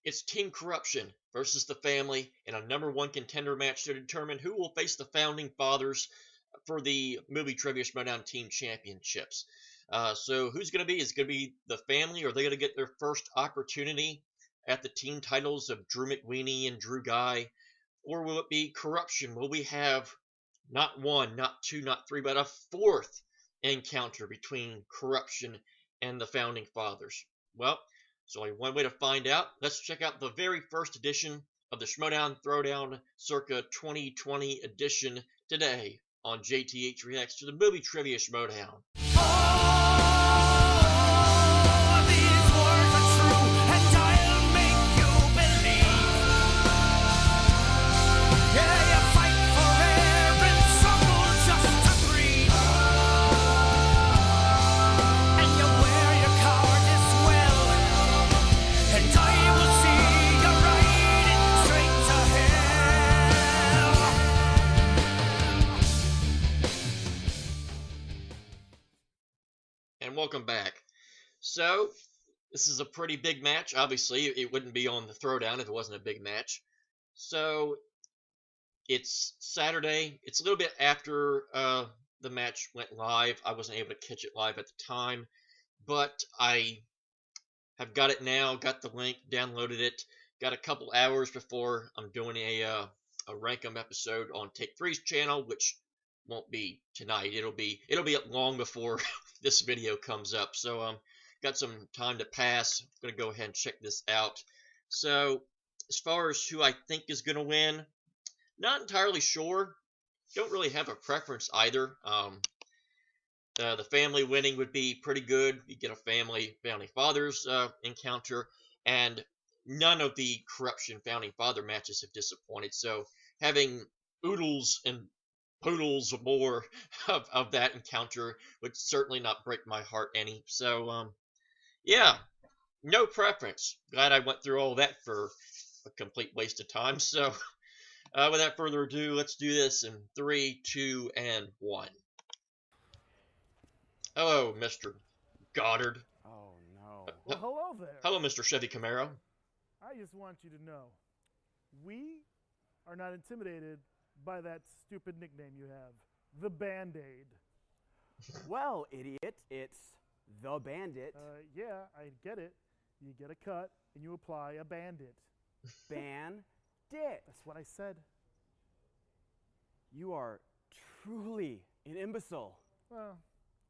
It's Team Korruption versus the Family in a #1 contender match to determine who will face the Founding Fathers for the Movie Trivia Schmoedown Team Championships. So who's going to be? Is it going to be the Family? Or are they going to get their first opportunity at the team titles of Drew McWeeny and Drew Guy? Or will it be Korruption? Will we have not one, not two, not three, but a fourth encounter between Korruption and the Founding Fathers? Well, there's only one way to find out. Let's check out the very first edition of the Schmoedown Throwdown circa 2020 edition today on JTH Reacts to the Movie Trivia Schmoedown. And welcome back. So, this is a pretty big match. Obviously, it wouldn't be on the Throwdown if it wasn't a big match. So, it's Saturday. It's a little bit after the match went live. I wasn't able to catch it live at the time, but I have got it now. Got the link, downloaded it. Got a couple hours before I'm doing a Rankum episode on Take 3's channel, which won't be tonight. It'll be up long before this video comes up. So got some time to pass. I'm gonna go ahead and check this out. So as far as who I think is gonna win, not entirely sure. Don't really have a preference either. The Family winning would be pretty good. You get a Founding Fathers encounter, and none of the Korruption Founding Father matches have disappointed. So having oodles and poodles or more of that encounter would certainly not break my heart any. So yeah, no preference. Glad I went through all that for a complete waste of time. So without further ado, let's do this in 3, 2, and 1. Hello, Mr. Goddard. Oh, no. Well, hello there. Hello, Mr. Chevy Camaro. I just want you to know, we are not intimidated by that stupid nickname you have, the Band-Aid. Well, idiot, it's the Bandit. Yeah, I get it. You get a cut and you apply a Bandit. Bandit. That's what I said. You are truly an imbecile. Well,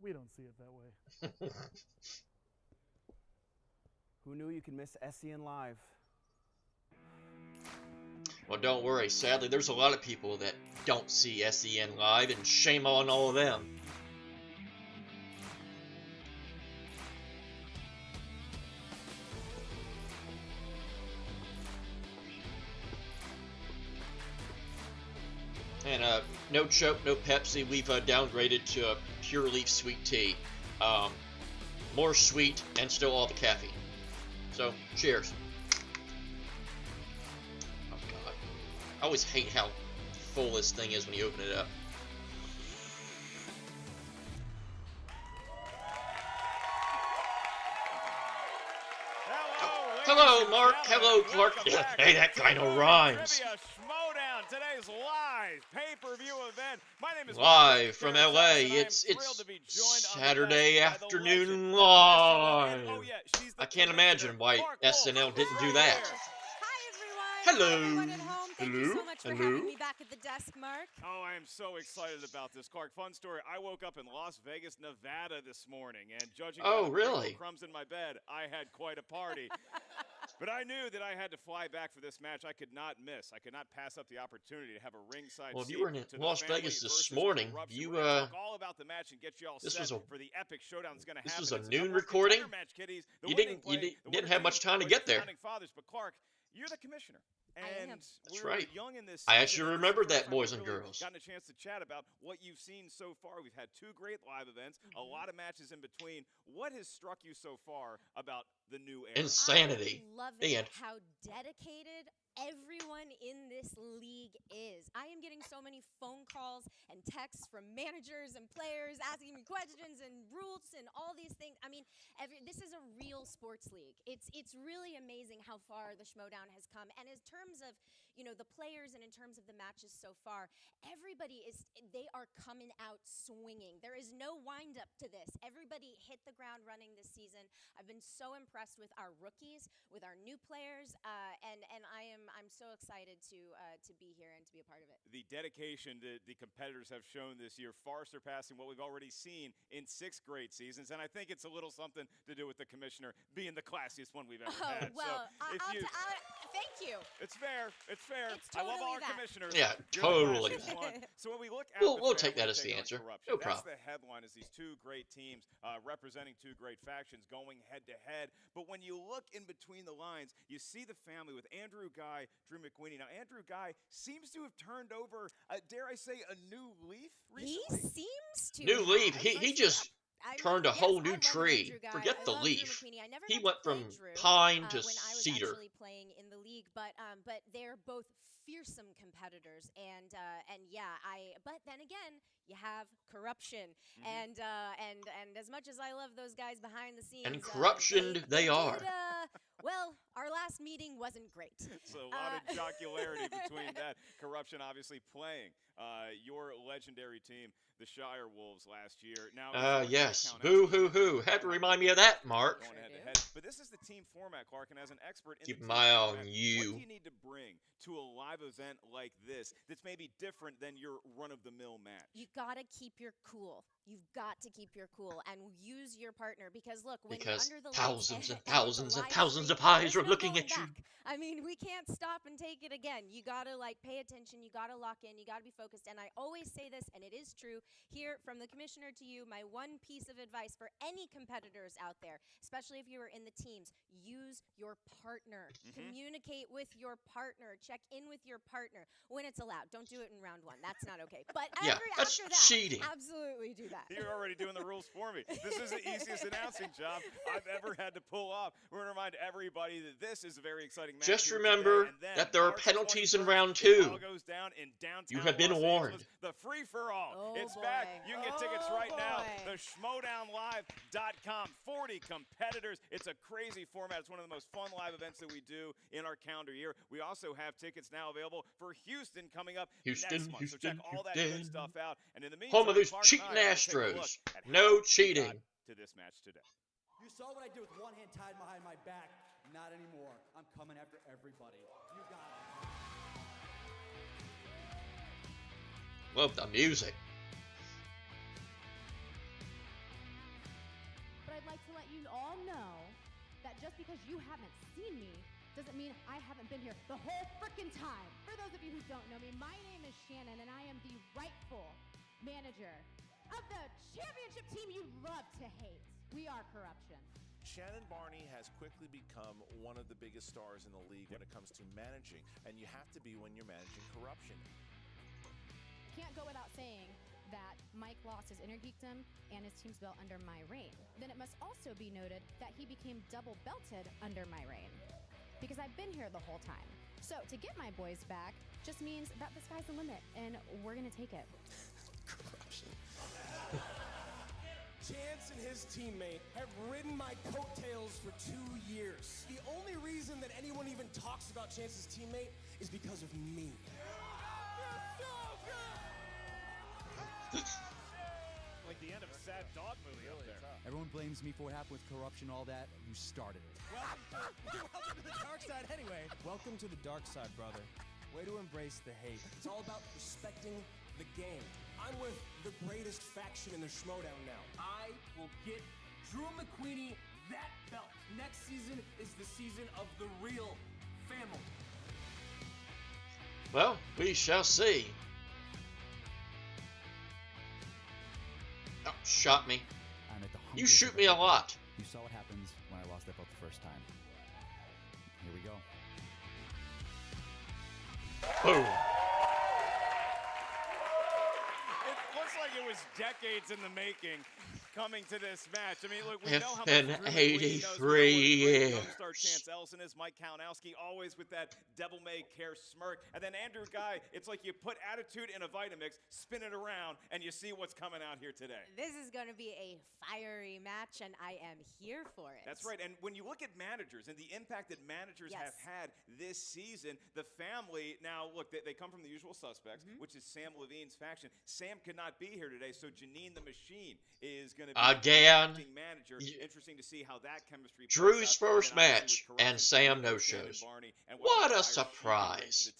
we don't see it that way. Who knew you could miss SEN Live? Well, don't worry. Sadly, there's a lot of people that don't see SEN Live, and shame on all of them. And no Choke, no Pepsi. We've downgraded to a pure leaf sweet tea. More sweet and still all the caffeine. So, cheers. Oh God, I always hate how full this thing is when you open it up. Hello, Mark. Hello, Clark. Hey, that kind of rhymes. Schmoedown, today's live pay-per-view event. My name is Live from LA. It's Saturday afternoon live. I can't imagine why SNL didn't do that. Hi, Hello. everyone at home. Thank you so much for having me back at the desk, Mark. Oh, I am so excited about this, Clark. Fun story. I woke up in Las Vegas, Nevada this morning, and judging by the crumbs in my bed, I had quite a party. But I knew that I had to fly back for this match. I could not miss. I could not pass up the opportunity to have a ringside. Well, if you were in Las Vegas this morning, you all about the match and get you all set for the epic showdown that's going to happen. This was a noon recording. You didn't have much time to get there. But Clark, you're the commissioner. And that's right. Young in this I actually remembered that, boys and girls. Gotten a chance to chat about what you've seen so far. We've had 2 great live events, a lot of matches in between. What has struck you so far about the new era? Insanity. I love it how dedicated everyone in this league is. I am getting so many phone calls and texts from managers and players asking me questions and rules and all these things. I mean, this is a real sports league. It's really amazing how far the Schmoedown has come. And in terms of, the players and in terms of the matches so far, they are coming out swinging. There is no wind up to this. Everybody hit the ground running this season. I've been so impressed with our rookies, with our new players, and I'm so excited to be here and to be a part of it. The dedication that the competitors have shown this year, far surpassing what we've already seen in 6 great seasons, and I think it's a little something to do with the commissioner being the classiest one we've ever had. Well, so thank you. It's fair. It's fair. It's totally I love all our that. commissioners. Yeah, You're totally. the classiest one. So when we look at We'll take that as the answer. No That's problem. the headline, is these 2 great teams representing 2 great factions going head to head. But when you look in between the lines, you see the family with Andrew Guy, Drew McQueenie. Now, Andrew Guy seems to have turned over, dare I say, a new leaf recently. He seems to. New leaf. He just turned a whole new tree. Forget the I leaf. never He got went to play from Drew, pine to when I was cedar. actually playing in the league, but they're both fearsome competitors, and but then again, you have Korruption, and as much as I love those guys behind the scenes, And Korruption they are. Well, our last meeting wasn't great. So a lot of jocularity between that. Korruption obviously playing your legendary team, the Shire Wolves, last year. Now, yes. Boo-hoo-hoo. Had to remind me of that, Mark. Going head to head. But this is the team format, Clark, and as an expert in Keep the my team eye on format, you. what do you need to bring to a live event like this that's maybe different than your run-of-the-mill match? You gotta keep your cool. You've got to keep your cool and use your partner, because look, when you're under the thousands lights and thousands and live thousands of stream, eyes are there's no looking going at you. back. I mean, we can't stop and take it again. You gotta pay attention. You gotta lock in. You gotta be focused. And I always say this, and it is true. Here, from the commissioner to you, my one piece of advice for any competitors out there, especially if you are in the teams: use your partner. Communicate with your partner. Check in with your partner when it's allowed. Don't do it in round 1. That's not okay. But Yeah, that's after that, cheating. absolutely do that. You're already doing the rules for me. This is the easiest announcing job I've ever had to pull off. We're going to remind everybody that this is a very exciting match. Just here remember today, and then that there are March penalties in 21st, round it 2. all goes down in downtown You have been Los warned. Angeles. The free-for-all. Oh, It's boy. back. You can get tickets right now. boy. The Schmoedownlive.com. 40 competitors. It's a crazy format. It's one of the most fun live events that we do in our calendar year. We also have tickets now available for Houston coming up next month. So check all that good stuff out. And in the meantime, Home of those Clark cheating and I are gonna take a look Astros. at No how we cheating. got to this match today. You saw what I did with one hand tied behind my back. Not anymore. I'm coming after everybody. You got it. Love the music. But I'd like to let you all know that just because you haven't seen me doesn't mean I haven't been here the whole frickin' time. For those of you who don't know me, my name is Shannon, and I am the rightful manager of the championship team you love to hate. We are Korruption. Shannon Barney has quickly become one of the biggest stars in the league when it comes to managing, and you have to be when you're managing Korruption. Can't go without saying that Mike lost his inner geekdom and his team's belt under my reign. Then it must also be noted that he became double belted under my reign, because I've been here the whole time. So to get my boys back just means that the sky's the limit, and we're gonna take it. Korruption. Chance and his teammate have ridden my coattails for 2 years. The only reason that anyone even talks about Chance's teammate is because of me. Like the end of a sad dog movie up there. Everyone blames me for what happened with Korruption, all that. You started it. Welcome to the dark side anyway. Welcome to the dark side, brother. Way to embrace the hate. It's all about respecting the game. I'm with the greatest faction in the Schmoedown now. I will get Drew McQueenie that belt. Next season is the season of the real family. Well, we shall see. Oh, shot me. I'm at the You hungriest shoot I've me a ever been. lot. You saw what happens when I lost that belt the first time. Here we go. Boom. It looks like it was decades in the making. coming to this match. I mean, look, we It's know how been much 83 years. Star Chance Ellison is. Mike Kalinowski always with that devil-may-care smirk. And then Andrew Guy, it's like you put attitude in a Vitamix, spin it around, and you see what's coming out here today. This is going to be a fiery match, and I am here for it. That's right. And when you look at managers and the impact that managers have had this season, the family, now, look, they come from the usual suspects, which is Sam Levine's faction. Sam could not be here today, so Janine the Machine is going to be again. the manager. Interesting to see how that chemistry Drew's first match, and Sam no-shows. What a surprise.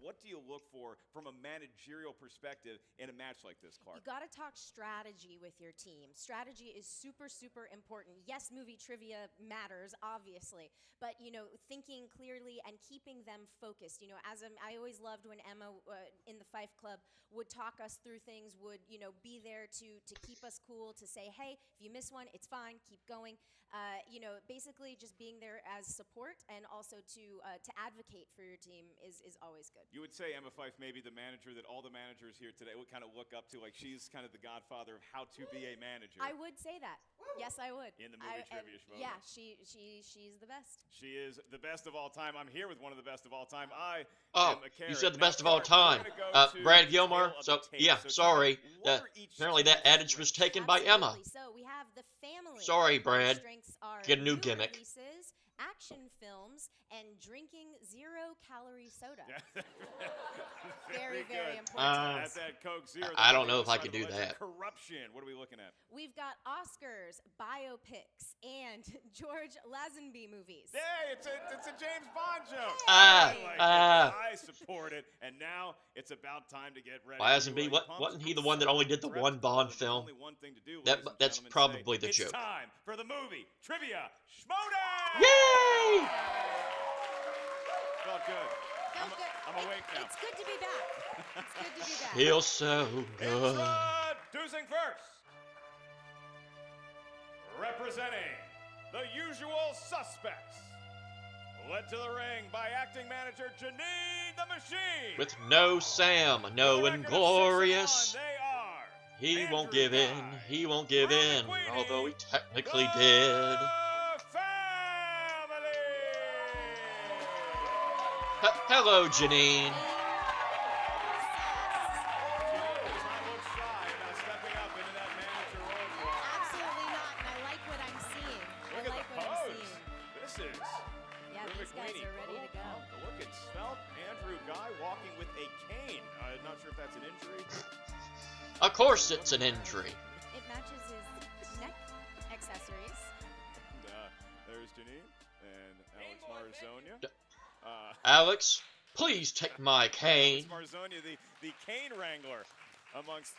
What do you look for from a managerial perspective in a match like this, Clark? You got to talk strategy with your team. Strategy is super, super important. Yes, movie trivia matters, obviously, but, you know, thinking clearly and keeping them focused. You know, I always loved when Emma in the Fife Club would talk us through things, would, you know, be there to keep us cool, to say, hey, if you miss one, it's fine, keep going. You know, basically just being there as support and also to advocate for your team is always good. You would say Emma Fife may be the manager that all the managers here today would kind of look up to, like she's kind of the godfather of how to be a manager. I would say that. Yes, I would. In the movie trivia Schmoedown. Yeah, she's the best. She is the best of all time. I'm here with one of the best of all time. You said the best of all time. Brad Gilmore. So, yeah, sorry. Apparently that adage was taken by Emma. So we have the family. Sorry, Brad. Get a new gimmick. Releases, action films, and drinking zero-calorie soda. very, very important. That's that Coke Zero. I don't know if I could do that. Korruption. What are we looking at? We've got Oscars, biopics, and George Lazenby movies. Hey, it's a James Bond joke. I support it, and now it's about time to get ready. Lazenby, wasn't he the one that only did the one Bond film? That's probably the joke. It's time for the movie trivia Schmoedown! Yay! Felt good. Felt good. I'm awake now. It's good to be back. It's good to be back. Feels so good. Introducing first, representing the usual suspects, led to the ring by acting manager Janine the Machine. With no Sam, no Inglorious. They are. He won't give in. He won't give in. Although he technically did. Hello, Janine. Absolutely not, and I like what I'm seeing. Look at the pose. This is. Yeah, these guys are ready to go. Look at Svelte Andrew Guy walking with a cane. I'm not sure if that's an injury. Of course it's an injury. It matches his neck accessories. There's Janine and Alex Marzonia. Alex, please take my cane. Alex Marzonia, the cane wrangler amongst...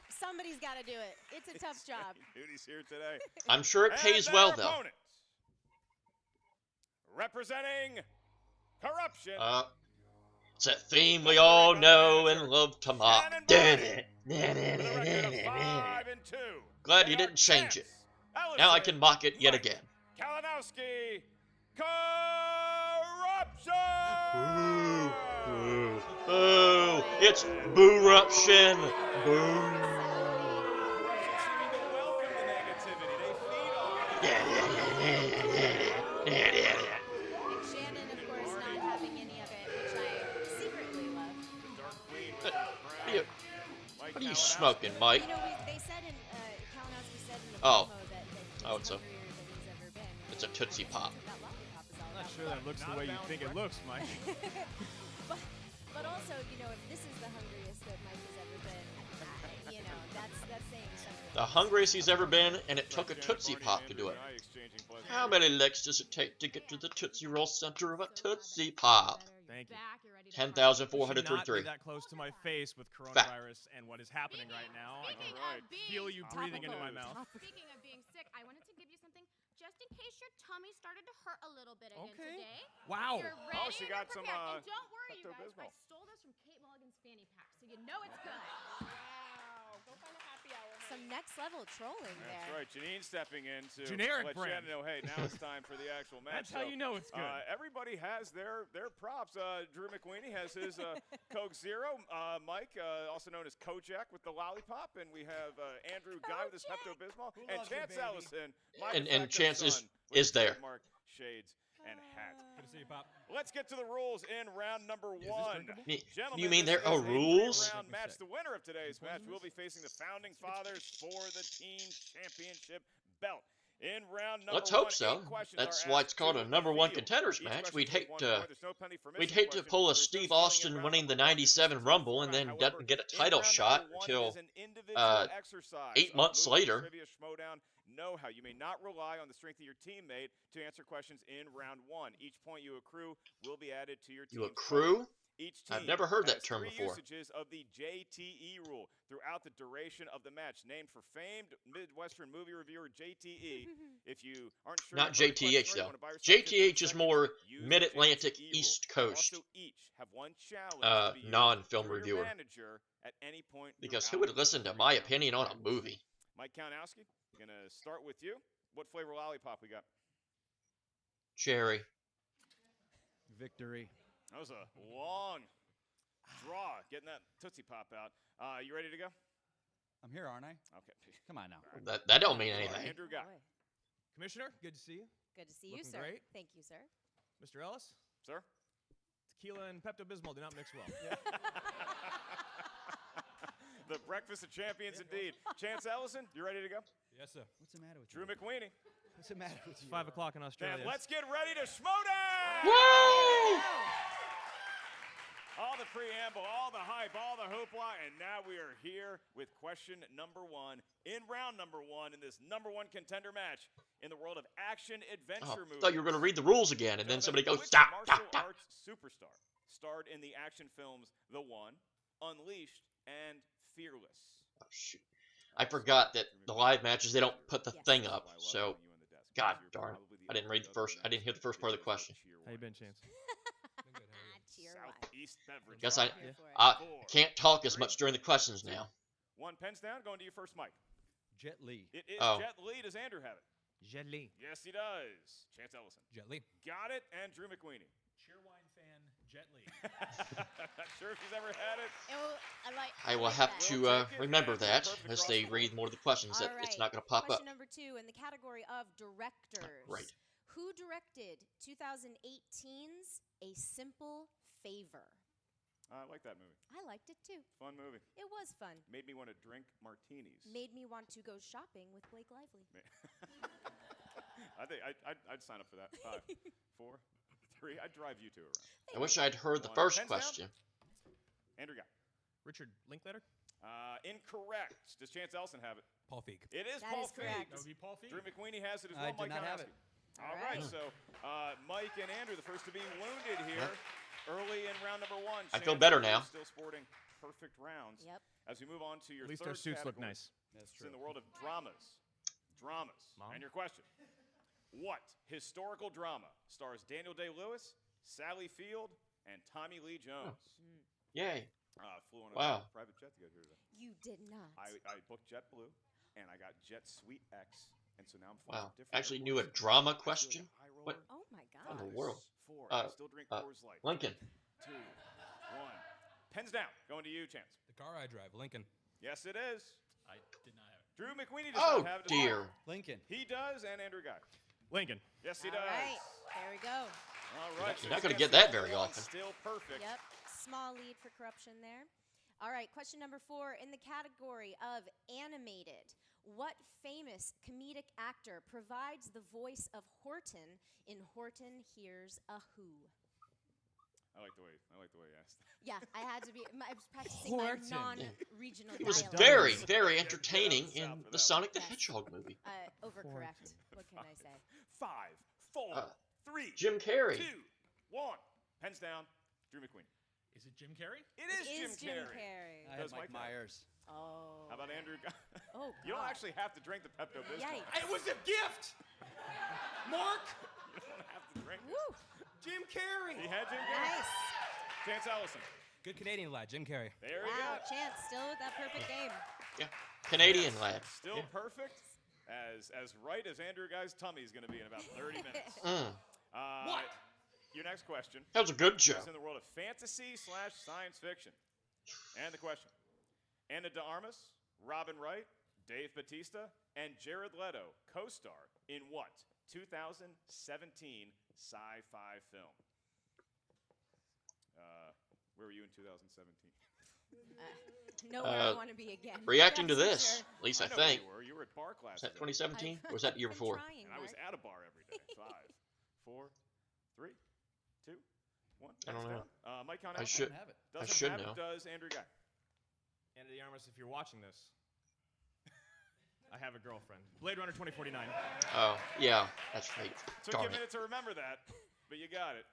Somebody's got to do it. It's a tough job. Duty's here today. I'm sure it pays well, though. Opponents, representing Korruption. It's that theme we all know and love to mock. Glad you didn't change it. Now I can mock it yet again. Kalinowski, Korruption! Ooh, it's Boo-ruption. Boo. Shannon, of course, not having any of it, which I secretly love. What are you smoking, Mike? You know, they said in, Kalinowski said in the promo that he's hungrier than he's ever been. It's a Tootsie Pop. I'm not sure that looks the way you think it looks, Mike. but also, you know, if this is the hungriest that Mike has ever been, you know, that's saying something. The hungriest he's ever been, and it took a Tootsie Pop to do it. How many licks does it take to get to the Tootsie Roll center of a Tootsie Pop? Thank you. 10,433. Not be that close to my face with coronavirus and what is happening right now. I can feel you breathing into my mouth. Speaking of being sick, I wanted to give you something just in case your tummy started to hurt a little bit again today. Wow. You're ready she got some, and don't worry, you guys. Pepto-Bismol. I stole this from Kate Mulligan's fanny pack, so you know it's good. Wow. Go find a happy hour, some next level trolling there. That's right. Janine stepping in to Generic let brand. Shannon know, hey, now it's time for the actual match. That's how you know it's good. Everybody has their props. Drew McWeeny has his Coke Zero. Mike, also known as Kojak with the lollipop. And we have Andrew Guy with his Pepto-Bismol. And Chance Allison. And Chance is there. Mark Shades and hat. Good to see you, Pop. Let's get to the rules in round number one. Gentlemen, You mean this there are is a rules? three-round match. The winner of today's match will be facing the Founding Fathers for the Team Championship belt. In round number Let's hope one, so. 8 questions That's are why asked it's called to a number the one field. contenders Each match. question We'd takes hate 1 to point. There's no penalty for we'd missing hate to question. pull a There's no Steve stealing in Austin round winning the number one. This is '97 the Rumble format. and then However, doesn't get a in title round shot number one, until it is an individual exercise 8 of months movie later. Trivia Schmoedown. Know how you may not rely on the strength of your teammate to answer questions in round one. Each point you accrue will be added to your team's You accrue? Each team I've never heard that has term 3 before. usages of the JTE rule throughout the duration of the match, named for famed Midwestern movie reviewer JTE. If you aren't sure, Not you heard the question JTH right, you though. wanna buy yourself 15 JTH is seconds, more use the Mid-Atlantic JTE East rule. You Coast. also each have 1 challenge to be used non-film through your reviewer. manager at any point Because who throughout would listen the to my 3 round opinion on a match. movie? Mike Kaunowski, gonna start with you. What flavor lollipop we got? Cherry. Victory. That was a long draw, getting that Tootsie Pop out. You ready to go? I'm here, aren't I? Okay. Come on now. That don't mean All right, anything. Andrew Guy. Boy. Commissioner, good to see you. Good to see you, Looking sir. great. Thank you, sir. Mr. Ellis, Sir? tequila and Pepto-Bismol do not mix well. The breakfast of champions, indeed. Chance Ellison, you ready to go? Yes, sir. What's the matter with Drew you? McWeeny. What's the matter with It's you? 5 o'clock in Australia. And let's get ready to Schmoedown! Woo! All the preamble, all the hype, all the hoopla, and now we are here with question number one in round number one in this number one contender match in the world of action Oh, adventure I movies. thought you were going to read the rules again, and then somebody goes, Which stop, martial stop, stop. arts superstar starred in the action films The One, Unleashed, and Fearless? Oh, shoot. I forgot that the live matches, they don't put the Yes. thing up, so God darn. I didn't hear the first part of the question. How you been, Chance? Cheer Southeast Beverage. Guess Bar. I can't talk as much during the questions now. 1 pens down, going to you first, Mike. Jet Li. It is Oh. Jet Li. Does Andrew have it? Jet Li. Yes, he does. Chance Ellison. Jet Li. Got it. And Drew McWeeny. Cheerwine fan, Jet Li. Not sure if he's ever had it. I will have to remember that as they read more of the questions that it's not going to pop up. Question number 2 in the category of directors. Right. Who directed 2018's A Simple Favor? I like that movie. I liked it too. Fun movie. It was fun. Made me want to drink martinis. Made me want to go shopping with Blake Lively. I think I'd sign up for that. 5, 4, 3. I'd drive you two around. I wish I'd heard the 1. first Pens down? question. Andrew got. Richard Linklater? Incorrect. Does Chance Ellison have it? Paul Feig. It is That Paul is correct. Feig. That would be Paul Feig. Drew McWeeny has it as I well. did Mike not have Kaunowski. it. All right, so Mike and Andrew, the first to be wounded here early in round number one. I feel Chance better Ellison now. Still sporting perfect rounds. Yep. As we move on to your At least third our suits look category. nice. That's It's in the world of dramas. Mom? And your question. What historical drama stars Daniel Day-Lewis, Sally Field, and Tommy Lee Jones? Yay. Flew on a Wow. private jet to get here today. You did not. I booked JetBlue, and I got Jet Suite X, and so now I'm flying Wow. to different Actually knew a airports. drama I feel like question? a high What? roller. Oh my in the god. world? 4. I still drink Coors Light. Lincoln. 2, 1. Pens down. Going to you, Chance. The car I drive, Lincoln. Yes, it is. I did not have it. Drew McWeeny does Oh, not have it. as well. dear. Lincoln. He does, and Andrew Guy. Lincoln. Yes, he All does. right. There we go. All right. You're not gonna Chance get that is very often. Still perfect. Yep. Small lead for Korruption there. All right. Question number 4 in the category of animated. What famous comedic actor provides the voice of Horton in Horton Hears a Who? I like the way you asked. Yeah, I had to be. I was practicing my Horton. non-regional He was dialect. very, very entertaining in the Sonic the Yes. Hedgehog movie. Overcorrect. What can I say? 5, 4, 3, Jim Carrey. 2, 1. Pens down. Drew McQueen. Is it Jim Carrey? It is Jim Carrey. I Does had Mike Mike have it? Myers. Oh. How about Andrew? Oh, You don't God. actually have to drink the Pepto-Bismol. Yikes. It was a gift! Mark! You don't have to drink it. Woo. Jim Carrey! He had Jim Carrey. Nice. Chance Ellison. Good Canadian lad, Jim Carrey. There we Wow, go. Chance still with that perfect game. Yeah. Canadian lad. Still perfect. As right as Andrew Guy's tummy is going to be in about 30 minutes. What? Your next question. That was a good show. Is in the world of fantasy/science fiction. And the question. Ana de Armas, Robin Wright, Dave Bautista, and Jared Leto co-star in what 2017 sci-fi film? Where were you in 2017? Nowhere I want to be again. Reacting to this, at least I think. You were at bar class. Was that 2017? Or was that the year before? And I was at a bar every day. 5, 4, 3, 2, 1. I don't know. Mike Count I should know. Does Andrew Guy? Ana de Armas, if you're watching this, I have a girlfriend. Blade Runner 2049. Oh, yeah, that's right. Took you a minute to remember that, but you got it.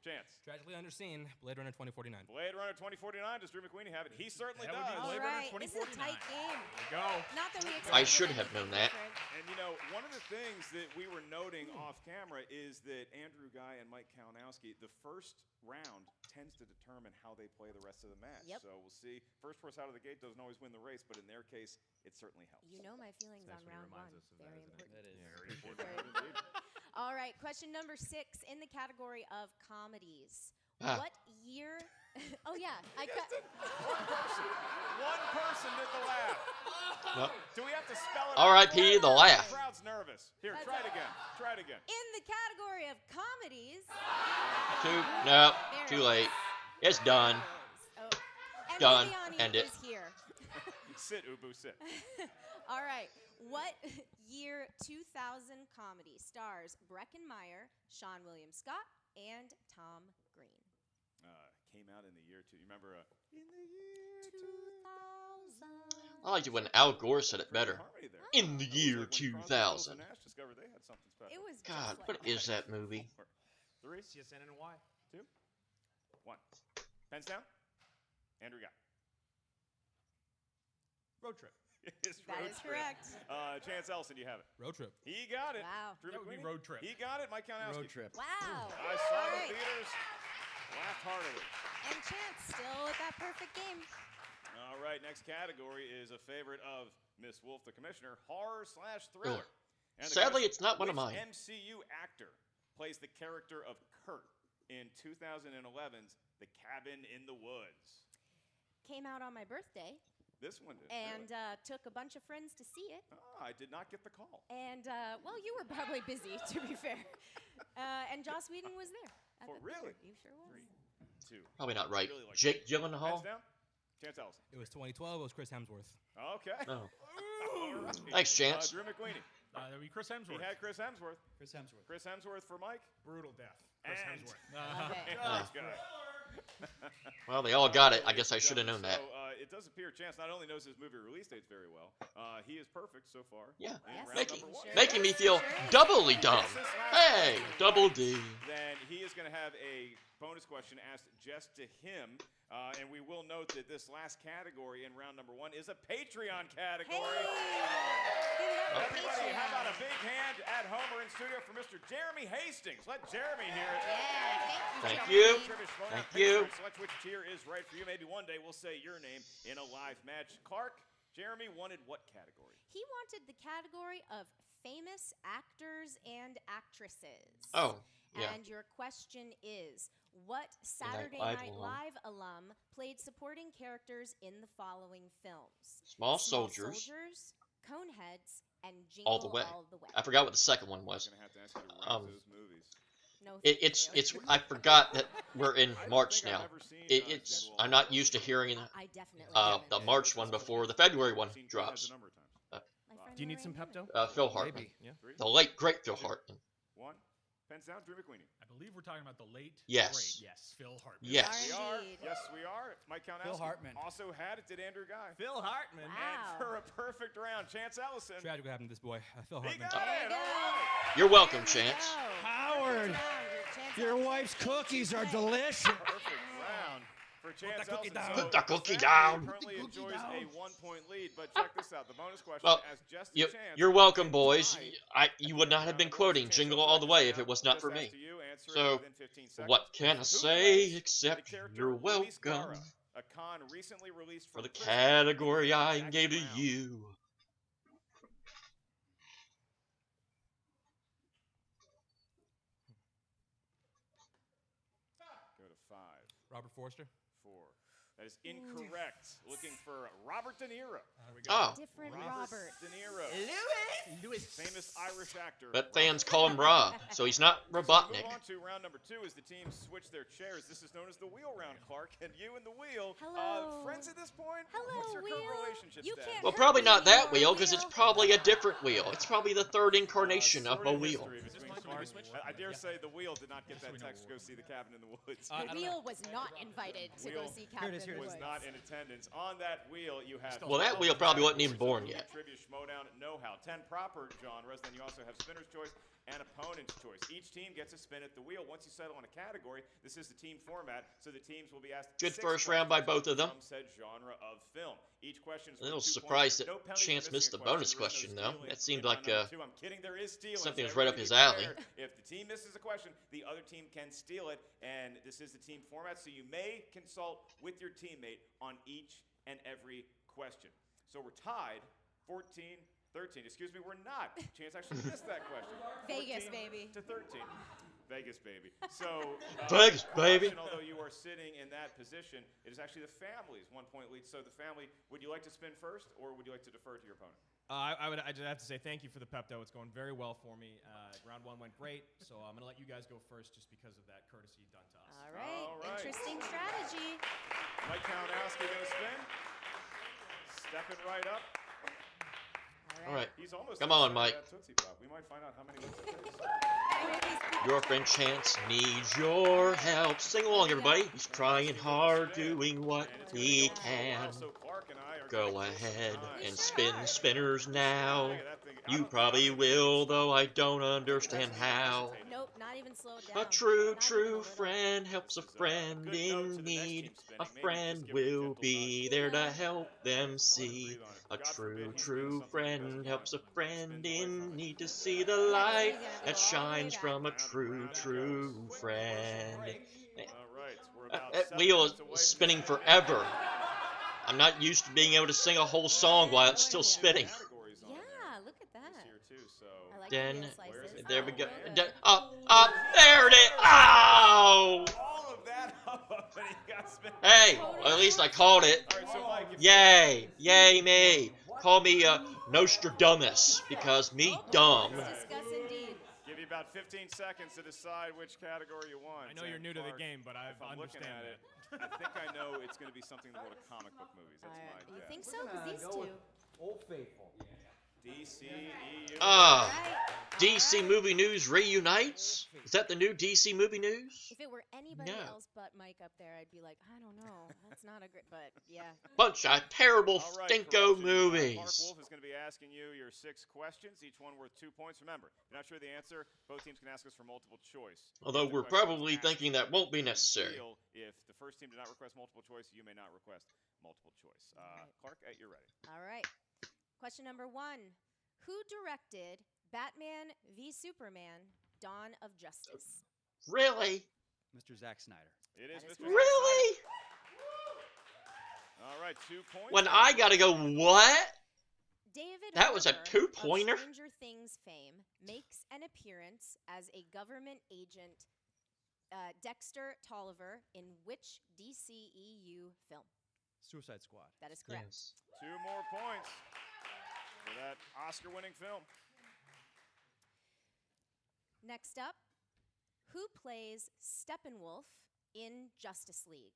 Chance. Tragically underseen. Blade Runner 2049. Blade Runner 2049. Does Drew McQueenie have it? He certainly does. All right, this is a tight game. There you go. Not that we I should have known that. And you know, one of the things that we were noting off camera is that Andrew Guy and Mike Kalinowski, the first round tends to determine how they play the rest of the match. Yep. So we'll see. First horse out of the gate doesn't always win the race, but in their case, it certainly helps. You know my feelings on round one. Very important. That is very important. All right, question number 6 in the category of comedies. What year? Oh yeah, I cut. One person did the laugh. Nope. Do we have to spell it? R.I.P. the laugh. The crowd's nervous. Here, try it again. Try it again. In the category of comedies. No, too late. It's done. Oh. And Done. Viviani End it. is here. Sit, Ubu, sit. All right. What year 2000 comedy stars Breckin Meyer, Sean William Scott, and Tom Green? Came out in the year you remember? In the year 2000. I liked it when Al Gore said it better. In the year 2000. Nash discovered they had something special. It was God, what is that movie? 3, CSN and Y. 2, 1. Pens down. Andrew Guy. Road Trip. That is correct. Chance Ellison, you have it. Road Trip. He got it. Wow. That would be Road Trip. He got it. Mike Kalinowski. Road Trip. Wow. I saw All the right. theaters. Laughed heartily. And Chance still with that perfect game. All right, next category is a favorite of Miss Wolf, the commissioner, horror/thriller. And Sadly, it's not one of mine. MCU actor plays the character of Kurt in 2011's The Cabin in the Woods? Came out on my birthday. This one did. And took a bunch of friends to see it. Oh, I did not get the call. And, well, you were probably busy, to be fair. And Joss Whedon was there. Really? You sure was. 3, 2. Probably not right. Really like Jake Hands Gyllenhaal? down. Chance Ellison. It was 2012. It was Chris Hemsworth. Okay. Oh. All right. Thanks, Chance. Drew McQueenie. That would be Chris Hemsworth. He had Chris Hemsworth. Chris Hemsworth. Chris Hemsworth for Mike. Brutal death. Chris And- Hemsworth. Nice guy. Well, they all got it. I guess I should have known that. So it does appear Chance not only knows his movie release dates very well, he is perfect so far. Yeah. in round Making, number 1. making me feel doubly dumb. Hey, double D. Then he is going to have a bonus question asked just to him. And we will note that this last category in round number 1 is a Patreon category. Everybody, how about a big hand at home or in studio for Mr. Jeremy Hastings? Let Jeremy hear it. Yeah, Thank you. Thank Thank you. Select which tier is right for you. Maybe one day we'll say your name in a live match. Clark, Jeremy wanted what category? He wanted the category of famous actors and actresses. Oh, yeah. And your question is, what Saturday Live Night alum. Live alum played supporting characters in the following films? Small Soldiers. Coneheads, and Jingle All the Way. All the Way. I forgot what the second one was. I'm going to have to ask you to rank those movies. No, It's I forgot that we're in March now. It's I'm not used to hearing I definitely the haven't. March one before the February one drops. My friend Do you need right some here. Pepto? Phil Hartman. Maybe. Yeah. 3, The late great Phil Hartman. 1. Pens down, Drew McQueenie. I believe we're talking about the late. Yes. Great, yes. Phil Hartman. Yes. We are. Indeed. Yes, we are. Mike Kalinowski Phil Hartman. also had it. Did Andrew Guy. Phil Hartman. Wow. And for a perfect round, Chance Ellison. Tragic what happened to this boy. Phil He Hartman. got it. There you All go. right. You're welcome, There you Chance. go. Howard, Chance your Ellison. wife's cookies are Hey. delicious. Perfect round for Chance the cookie Ellison. down. So Put the cookie Saturday down. Currently Put the cookie enjoys down. a 1-point lead, but check this out. The bonus question Well, as just a chance. You're welcome, boys. Tonight, You would not have been quoting Jingle All the Way if it was not for me. So, what can I say except you're welcome A con recently released for the from prison. category I gave to you. 5. Robert Forster. 4. That is incorrect. Looking for Robert De Niro. There we go. Oh. Different Robert De Niro. Lewis. Famous Irish actor. But fans call him Rob, so he's not So Robotnik. move on to round number 2 as the teams switch their chairs. This is known as the wheel round, Clark. And you and the wheel. Hello. Friends at this point? Hello, What's your wheel. current relationship You status? can't Well, hurt probably me not that anymore, wheel, because it's probably a different wheel. It's probably the third incarnation of a Sordid wheel. history between Clark. I dare say the wheel did not get that text to go see the Cabin in the Woods. The wheel was not invited to go Wheel see Cabin in the was Woods. not in attendance. On that wheel, you have Well, that wheel probably wasn't even born yet. Trivia, Schmoedown, know-how. 10 proper genres. Then you also have spinner's choice and opponent's choice. Each team gets a spin at the wheel. Once you settle on a category, this is the team format, so the teams will be asked Good 6 first round by both of them. from said genre of film. Each question is A little worth 2 surprised points. that No penalties Chance for missed missing the a bonus question, question. There is no though. stealing That seemed in round like number 2. I'm kidding, there is stealing. something so was right up everybody his be alley. prepared. If the team misses a question, the other team can steal it, and this is the team format, so you may consult with your teammate on each and every question. So we're tied 14-13. Excuse me, we're not. Chance actually missed that question. Vegas, 14 baby. to 13. Vegas, baby. So, Vegas, baby. Although you are sitting in that position, it is actually the family's 1-point lead. So the family, would you like to spin first, or would you like to defer to your opponent? I just have to say thank you for the Pepto. It's going very well for me. Round 1 went great, so I'm going to let you guys go first just because of that courtesy done to us. All right. All right. Interesting strategy. Mike Kalinowski going to spin. Stepping right up. All right. He's almost Come on, outside Mike. that Tootsie Pop. We might find out how many licks it takes. Your friend Chance needs your help. Sing along, everybody. He's trying hard, doing what he can. Also, Clark and I are Go gonna get ahead some and time. spin spinners now. Look at that thing. I You don't- probably will, though I don't understand how. Nope, not even slow it down. A Not true, even a true little. friend helps a friend good note to in the next need. team spinning. A Maybe friend just give it a will gentle be nudge. there to help them see. Breathe on it. A God forbid true, he's doing true something that friend doesn't helps a count. friend Spins away in from it. need to see the Yeah, 'cause light he's gonna go that all the way shines back. from a Round and true, round it true goes. friend. All right, we're about That 7 wheel minutes away is from spinning the forever. I'm not used to being able to sing a whole song while it's still spinning. categories on Yeah, look at this that. year too, so I like Then, the slices. there we go. Real good. Up, up, there it is. Ow! all of that up and he got spin. Hey, well, at least I called it. All right, so Mike, if Yay, yay me. Call me Nostradamus, because me dumb. Discuss indeed. give you about 15 seconds to decide which category you want. I know you're And new to the Clark, game, but I if I'm looking understand at that. it, I think I know it's going to be something in the world of comic book movies. That's my You guess. think so? Because these two. Old Faithful. DCEU. Ah, Right. DC Movie News reunites? Is that the new DC Movie News? If it were anybody No. else but Mike up there, I'd be like, I don't know. That's not a great, but yeah. Bunch of terrible All right, stinko Korruption. Clark movies. Wolf is going to be asking you your 6 questions, each one worth 2 points. Remember, if you're not sure of the answer, both teams can ask us for multiple choice. Although If the we're question is probably asked, thinking that won't be you can necessary. steal. If the first team did not request multiple choice, you may not request multiple choice. Clark, you're ready. All right. Question number 1. Who directed Batman v Superman: Dawn of Justice? Really? Mr. Zack Snyder. It is That is Mr. correct. Really? All right, 2 points. When I gotta go, what? David That was a Harbour two-pointer? of Stranger Things fame makes an appearance as a government agent, Dexter Tolliver, in which DCEU film? Suicide Squad. That is correct. Yes. 2 more points for that Oscar-winning film. Next up, who plays Steppenwolf in Justice League?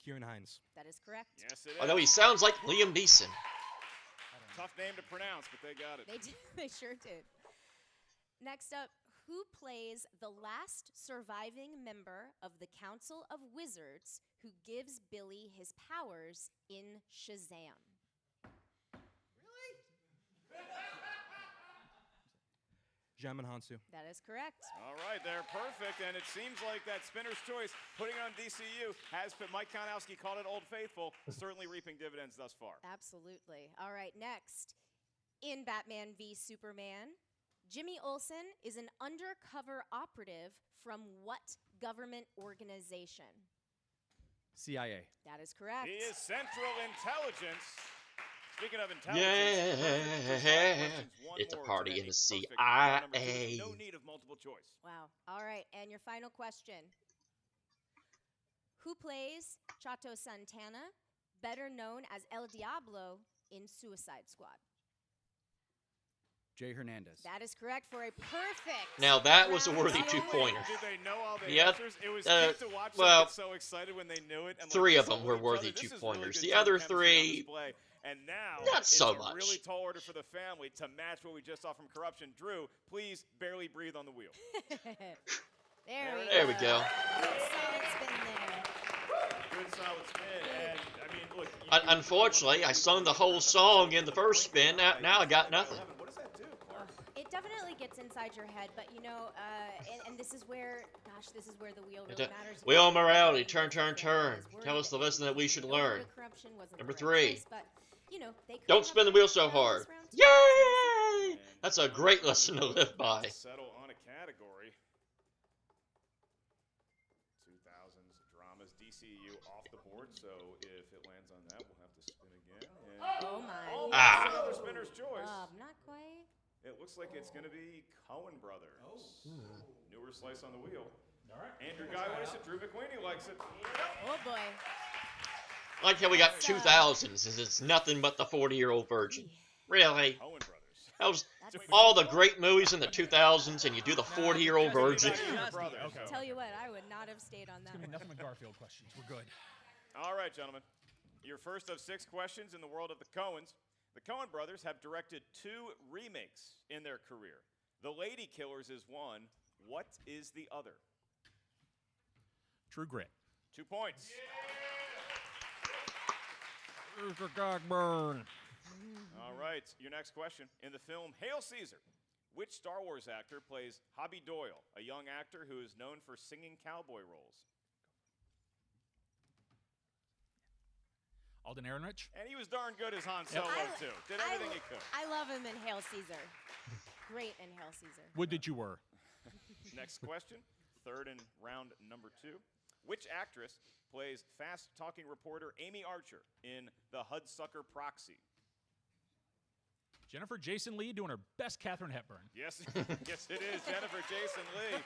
Kieran Hines. That is correct. Yes, it is. Although he sounds like Liam Neeson. Tough name to pronounce, but they got it. They did. They sure did. Next up, who plays the last surviving member of the Council of Wizards who gives Billy his powers in Shazam? Jamin Hansu. That is correct. All right, they're perfect, and it seems like that spinner's choice, putting it on DCU, has put Mike Kalinowski called it Old Faithful, certainly reaping dividends thus far. Absolutely. All right, next. In Batman v Superman, Jimmy Olsen is an undercover operative from what government organization? CIA. That is correct. He is Central Intelligence. Speaking of intelligence, it's a party in the CIA. No need of multiple choice. Wow. All right, and your final question. Who plays Chato Santana, better known as El Diablo in Suicide Squad? Jay Hernandez. That is correct for a perfect. Now that was a round worthy of two-pointer. Did they know all the Yep. answers? It was cute to watch them well, get so excited when they knew it. And three like, of them were worthy this is two-pointers. Really The good other team chemistry on three, display. And now not so it's much. a really tall order for the family to match what we just saw from Korruption. Drew, please barely breathe on the wheel. There we go. Good solid spin there. Good solid spin. And I mean, look. Unfortunately, I sung the whole song in the first spin. Now I got nothing. What does that do, Clark? It definitely gets inside your head, but you know, and this is where, gosh, this is where the wheel really matters. Wheel morality, turn. Tell us the lesson that we should learn. Number 3. But, you know, they Don't spin the wheel so hard. Yay! That's a great lesson to live by. Settle on a category. 2000s dramas, DCU off the board. So if it lands on that, we'll have to spin again. And Oh my. almost another spinner's choice. Not quite. It looks like it's going to be Coen Brothers. Newer slice on the wheel. All right. Andrew Guy likes it. Drew McQueenie likes it. Oh boy. I like how we got 2000s, as it's nothing but the 40-year-old virgin. Really? Coen Brothers. That was all the great movies in the 2000s, and you do the 40-year-old virgin. Tell you what, I would not have stayed on that one. Nothing but Garfield questions. We're good. All right, gentlemen. Your first of 6 questions in the world of the Coens. The Coen brothers have directed 2 remakes in their career. The Lady Killers is one. What is the other? True Grit. 2 points. All right, your next question. In the film Hail Caesar, which Star Wars actor plays Hobby Doyle, a young actor who is known for singing cowboy roles? Alden Ehrenreich. And he was darn good as Han Solo, too. Did everything he could. I love him in Hail Caesar. Great in Hail Caesar. Would that you were. Next question, third in round number 2. Which actress plays fast-talking reporter Amy Archer in The Hudsucker Proxy? Jennifer Jason Leigh doing her best Katharine Hepburn. Yes, yes it is, Jennifer Jason Leigh.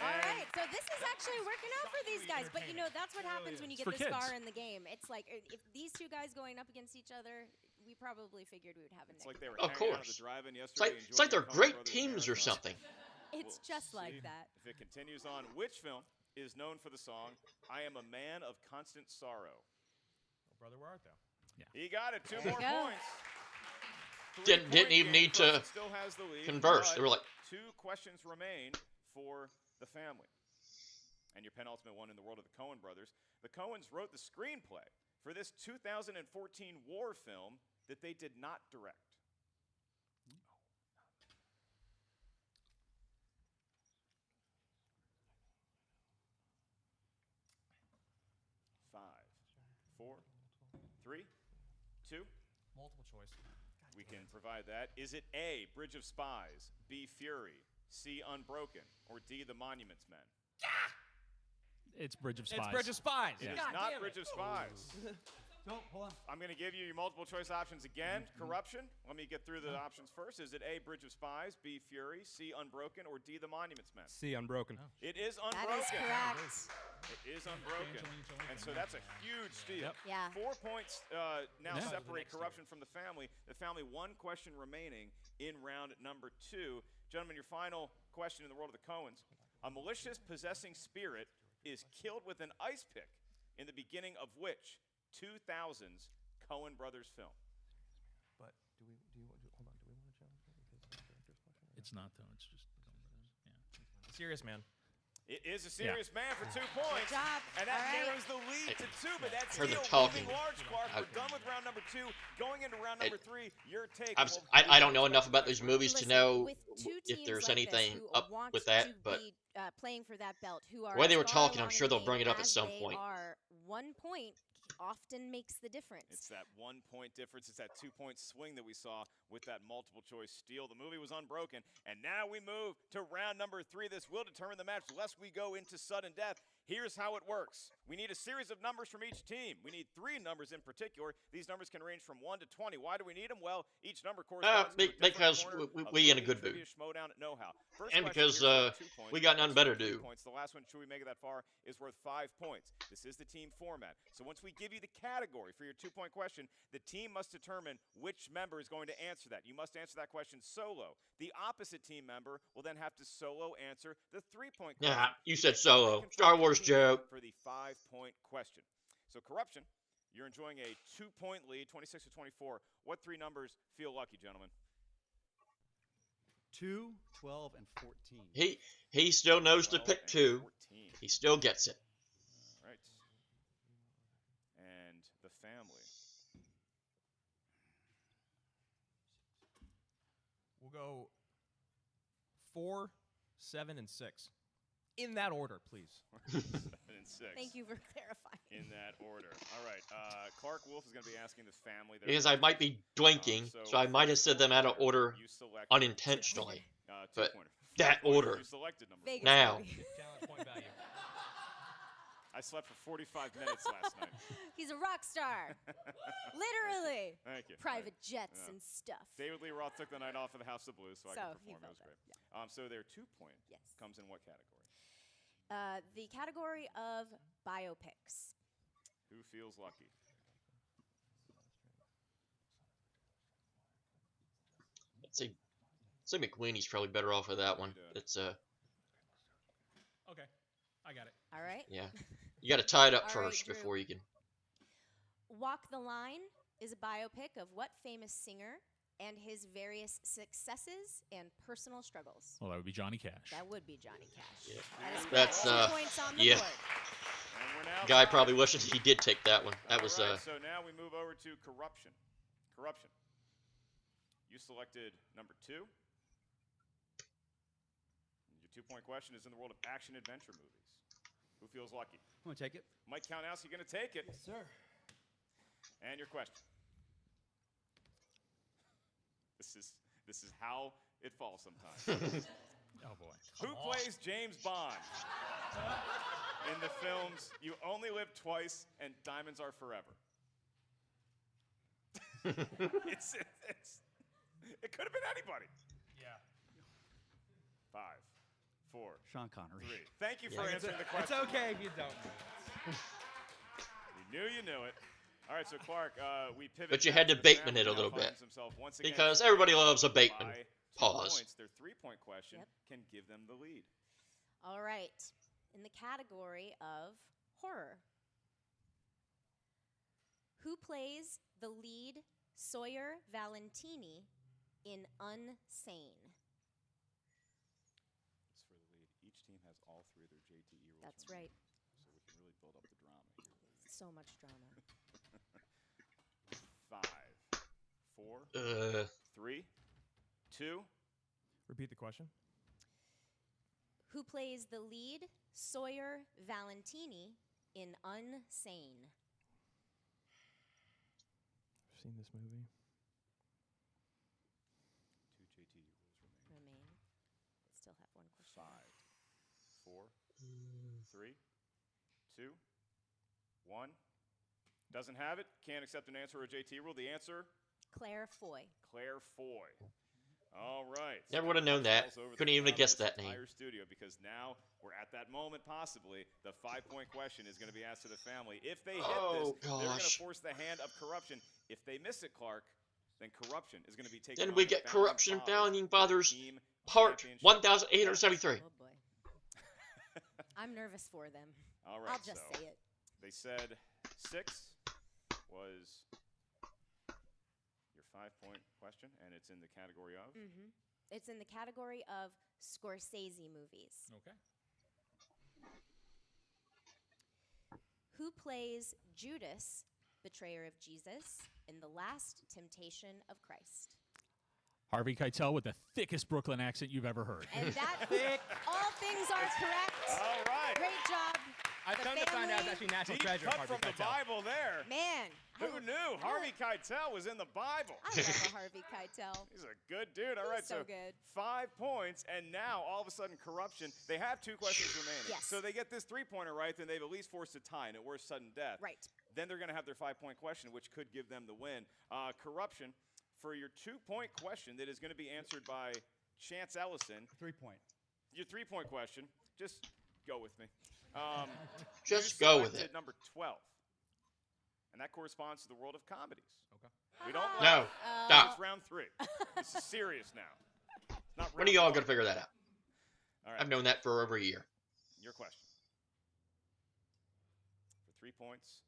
All right, so this is actually working out for these guys. But, you know, that's what happens when you get this far in the game. It's like, if these 2 guys going up against each other, we probably figured we would have a It's like they were Of hanging out at course. the drive-in yesterday. It's like they're great teams or something. It's just like that. If it continues on, which film is known for the song, I Am a Man of Constant Sorrow? Oh, brother, where art thou? Yeah. He got it. 2 more go. points. Didn't even need to still has the lead, converse. but They were like, 2 questions remain for the family. And your penultimate one in the world of the Coen brothers. The Coens wrote the screenplay for this 2014 war film that they did not direct. Five, 4, 3, 2. Multiple choice. We can provide that. Is it A, Bridge of Spies, B, Fury, C, Unbroken, or D, The Monuments Men? It's Bridge of Spies. It's Bridge of Spies. It is not Bridge of Spies. Hold on. I'm going to give you your multiple choice options again. Korruption. Let me get through the options first. Is it A, Bridge of Spies, B, Fury, C, Unbroken, or D, The Monuments Men? C, Unbroken. It is That Unbroken. is correct. It is Unbroken. And so that's a huge steal. Yep. Yeah. 4 points now separate Korruption from the family. The family 1 question remaining in round number 2. Gentlemen, your final question in the world of the Coens. A malicious possessing spirit is killed with an ice pick in the beginning of which 2000s Coen Brothers film? But hold on, do we want to challenge that because of the director's question? It's not though. It's just Serious man. It is a serious man for 2 points. Good job. And that All right. narrows the lead to 2, but that's Heard still them talking. moving large, Clark. We're done with round number 2. Going into round number 3, your take. I don't know enough about these movies to Listen, know with 2 if teams there's like anything this who up want with that, to but be, playing for that belt, who are the way they as were far talking, I'm along sure in the they'll bring it game up at as some they point. Are 1 point often makes the difference. It's that 1 point difference. It's that 2 point swing that we saw with that multiple choice steal. The movie was Unbroken. And now we move to round number 3. This will determine the match, lest we go into sudden death. Here's how it works. We need a series of numbers from each team. We need 3 numbers in particular. These numbers can range from 1 to 20. Why do we need them? Well, each number corresponds to a different because corner we in a of good trivia mood. Schmoedown know-how. First And question, because here's worth 2 points. we got nothing better to Next do. 3 points. The last one, should we make it that far, is worth 5 points. This is the team format. So once we give you the category for your 2-point question, the team must determine which member is going to answer that. You must answer that question solo. The opposite team member will then have to solo answer the 3-point question. Yeah, you said solo. Star Wars joke. For the 5-point question. So Korruption, you're enjoying a 2-point lead, 26 to 24. What 3 numbers feel lucky, gentlemen? 2, 12, and 14. He still knows to pick 2. 14. He still gets it. All right. And the family. We'll go 4, 7, and 6. In that order, please. 7 and 6. Thank you for clarifying. In that order. All right. Clark Wolf is going to be asking the family. Because I might be drinking, so I might have said them out of order unintentionally. But that order. You selected number Vegas now. Challenge point value. I slept for 45 minutes last night. He's a rock star. Literally. Thank you. Private Right. jets and stuff. David Lee Roth took the night off of the House of Blues, so I could he perform. It was felt great. that, So their 2-point Yes. comes in what category? The category of biopics. Who feels lucky? I'd say McQueenie's probably better off with that one. It's Okay, I got it. All right. yeah. You got to tie it up All right, first Drew. before you can. Walk the Line is a biopic of what famous singer and his various successes and personal struggles? Well, that would be Johnny Cash. That would be Johnny Cash. Yeah. That is That's, correct. 2 points on the yeah. board. And we're now Guy tied. probably wishes he did take that one. That was All right, so now we move over to Korruption. Korruption. You selected number 2. Your 2-point question is in the world of action-adventure movies. Who feels lucky? I'm going to take it. Mike Kalinowski, you're going to take it. Yes, sir. And your question. This is how it falls sometimes. Oh, boy. Who plays James Bond in the films You Only Live Twice and Diamonds Are Forever? It could have been anybody. Yeah. 5, 4, Sean Connery. 3. Thank you for Yeah. answering the It's question. okay if you don't. You knew you knew it. All right, so Clark, we pivot. But you back had to the Bateman family it a now little bit. finds himself once again Because everybody loves a by Bateman. 2 Pause. points. Their 3-point question can give them the lead. All right. In the category of horror. Who plays the lead Sawyer Valentini in Unsane? It's for the lead. Each team has all 3 of their JTE rules. That's remaining, right. So we can really build up the drama here. So much drama. 5, 4, 3, 2. Repeat the question. Who plays the lead Sawyer Valentini in Unsane? I've seen this movie. 2 JTE rules remaining. Remain. Still have 1 question. 5, 4, 3, 2, 1. Doesn't have it. Can't accept an answer or a JT rule. The answer? Claire Foy. Claire Foy. All right. Never would have known that. Falls over the Couldn't even have top of guessed this that name. entire studio, because now we're at that moment. Possibly the 5-point question is going to be asked to the family. If they hit Oh, this, they're going to gosh. force the hand of Korruption. If they miss it, Clark, then Korruption is going to be taken. Then on we the get Korruption Founding Founding Fathers Team Part Championship. 1173. Oh boy. I'm nervous for them. All right, I'll just so say it. they said 6 was your 5-point question, and it's in the category of? Mm-hmm. It's in the category of Scorsese movies. Okay. Who plays Judas, betrayer of Jesus, in The Last Temptation of Christ? Harvey Keitel with the thickest Brooklyn accent you've ever heard. And that, all things are correct. All right. Great job. I've come to find out it's actually National Deep Treasure. cut Harvey from the Keitel. Bible there. Man. Who knew Harvey Keitel was in the Bible? I love a Harvey Keitel. He's a good dude. All right, He's so good. 5 points, and now all of a sudden Korruption. They have 2 questions remaining. Yes. So they get this 3-pointer right, then they've at least forced a tie, and at worst, sudden death. Right. Then they're going to have their 5-point question, which could give them the win. Korruption, for your 2-point question that is going to be answered by Chance Ellison. 3-point. Your 3-point question, just go with me. Just you go with selected it. number 12. And that corresponds to the world of comedies. Okay. We don't No. laugh. Stop. It's round 3. This is serious now. It's not When round are y'all 1. going to figure that out? All right. I've known that for over a year. Your question. For 3 points.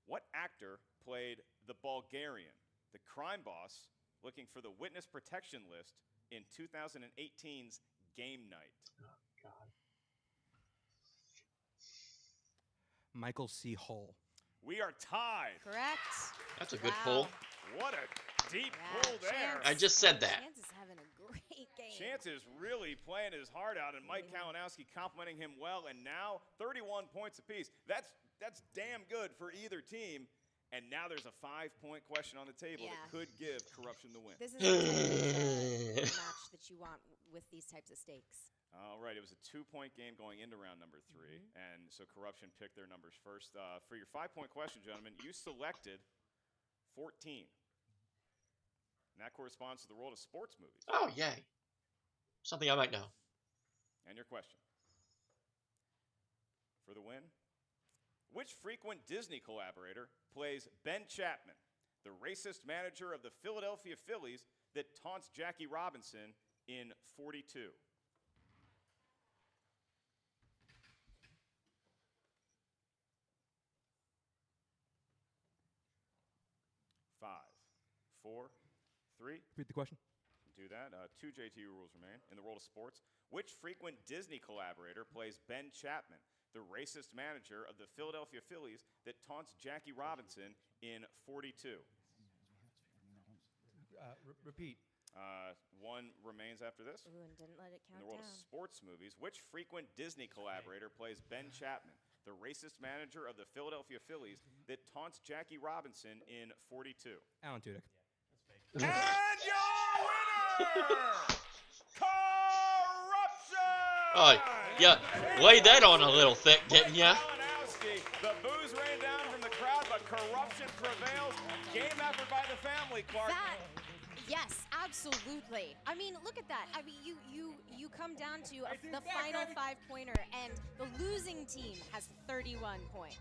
What actor played the Bulgarian, the crime boss, looking for the witness protection list in 2018's Game Night? Oh, God. Michael C. Hull. We are tied. Correct. That's a good pull. What a deep pull there. Chance, I just said that. Chance is having a great game. Chance is really playing his heart out, and Mike Kalinowski complimenting him well, and now 31 points apiece. That's damn good for either team. And now there's a 5-point question on the table that could give Korruption the win. This is the type of match that you want with these types of stakes. All right, it was a 2-point game going into round number 3, and so Korruption picked their numbers first. For your 5-point question, gentlemen, you selected 14. And that corresponds to the world of sports movies. Oh, yay. Something I might know. And your question. For the win, which frequent Disney collaborator plays Ben Chapman, the racist manager of the Philadelphia Phillies that taunts Jackie Robinson in 42? Five, 4, 3. Repeat the question. Do that. 2 JTU rules remain. In the world of sports, which frequent Disney collaborator plays Ben Chapman, the racist manager of the Philadelphia Phillies that taunts Jackie Robinson in 42? Repeat. 1 remains after this. Ooh, and didn't let it In count the world down. of sports movies, which frequent Disney collaborator plays Ben Chapman, the racist manager of the Philadelphia Phillies that taunts Jackie Robinson in 42? Alan Tudyk. And your winner, Korruption! Oh, yeah. Laid that on a little thick, didn't ya? Kalinowski, the booze rained down from the crowd, but Korruption prevails. Game effort by the family, Clark. Yes, absolutely. I mean, look at that. I mean, you come down to the final 5-pointer, and the losing team has 31 points.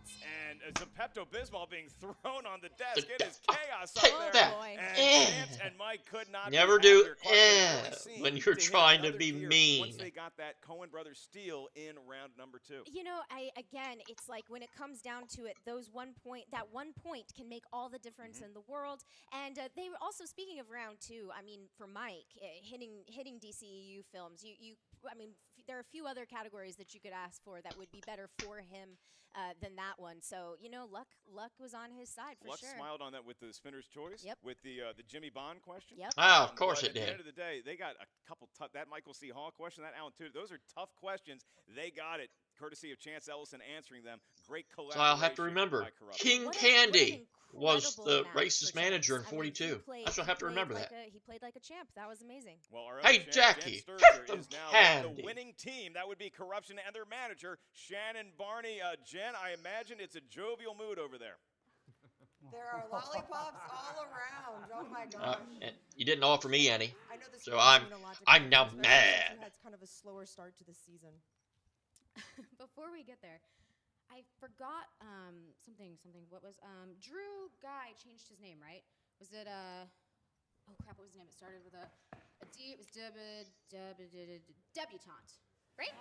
And some Pepto-Bismol being thrown on the desk. It is chaos Take up there. that. And Chance and Mike could not Never be do happier. Clark, they really seemed when you're to hit trying to another be gear mean. Once they got that Coen Brothers steal in round number 2. You know, again, it's like when it comes down to it, that 1 point can make all the difference in the world. And they were also, speaking of round 2, I mean, for Mike, hitting DCEU films, I mean, there are a few other categories that you could ask for that would be better for him than that one. So, you know, luck was on his side for Luck sure. smiled on that with the spinner's choice. Yep. With the Jimmy Bond question. Yep. Oh, of course but it at did. the end of the day, they got a couple tough. That Michael C. Hall question, that Alan Tudyk, those are tough questions. They got it, courtesy of Chance Ellison answering them. Great So collaboration. I'll have to remember. by Korruption. King What Candy an was incredible the match racist for manager in Chance. I mean, 42. I shall have to remember that. He played like a champ. That was amazing. Well, our Hey, other champ, Jackie, Jen have Sturger, some is now with candy. the winning team. That would be Korruption and their manager, Shannon Barney. Jen, I imagine it's a jovial mood over there. There are lollipops all around. Oh my god. And you didn't offer me any, I know this so may I'm seem illogical, now especially mad. since you had kind of a slower start to the season. Before we get there, I forgot something. What was Drew Guy changed his name, right? Was it oh crap, what was his name? It started with a D. It was debutante, right?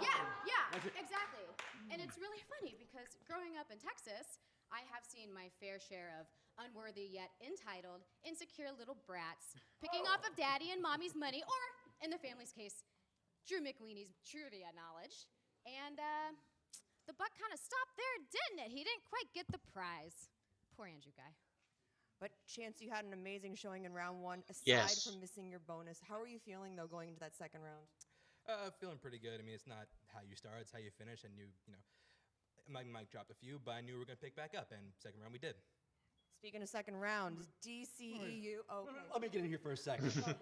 Yes. Yeah, exactly. And it's really funny because growing up in Texas, I have seen my fair share of unworthy yet entitled, insecure little brats picking off of daddy and mommy's money, or in the family's case, Drew McWeeney's trivia knowledge. And the buck kind of stopped there, didn't it? He didn't quite get the prize. Poor Andrew Guy. But Chance, you had an amazing showing in round 1. Aside Yes. from missing your bonus, how are you feeling though going into that second round? Feeling pretty good. I mean, it's not how you start, it's how you finish. And Mike dropped a few, but I knew we were going to pick back up. And second round, we did. Speaking of second round, DCEU. Okay. Let me get in here for a second. Oh, God.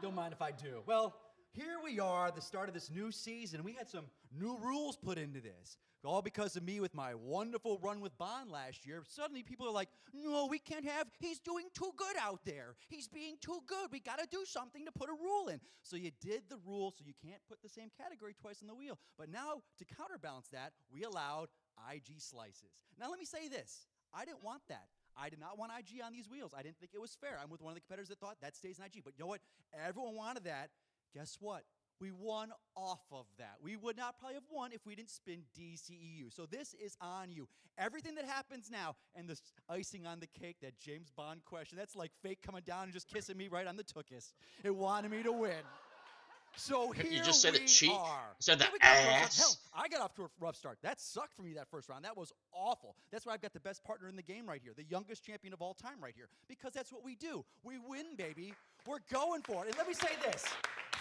Don't mind if I do. Well, here we are, the start of this new season. We had some new rules put into this. All because of me with my wonderful run with Bond last year. Suddenly people are like, no, we can't have, he's doing too good out there. He's being too good. We got to do something to put a rule in. So you did the rule so you can't put the same category twice on the wheel. But now, to counterbalance that, we allowed IG slices. Now let me say this. I didn't want that. I did not want IG on these wheels. I didn't think it was fair. I'm with one of the competitors that thought that stays in IG. But you know what? Everyone wanted that. Guess what? We won off of that. We would not probably have won if we didn't spin DCEU. So this is on you. Everything that happens now, and the icing on the cake, that James Bond question, that's like fake coming down and just kissing me right on the tuchus. It wanted me to win. So here you just said we it cheek. are. Said Yeah, the we got off to a rough- ass. Hell, I got off to a rough start. That sucked for me that first round. That was awful. That's why I've got the best partner in the game right here, the youngest champion of all time right here, because that's what we do. We win, baby. We're going for it. And let me say this.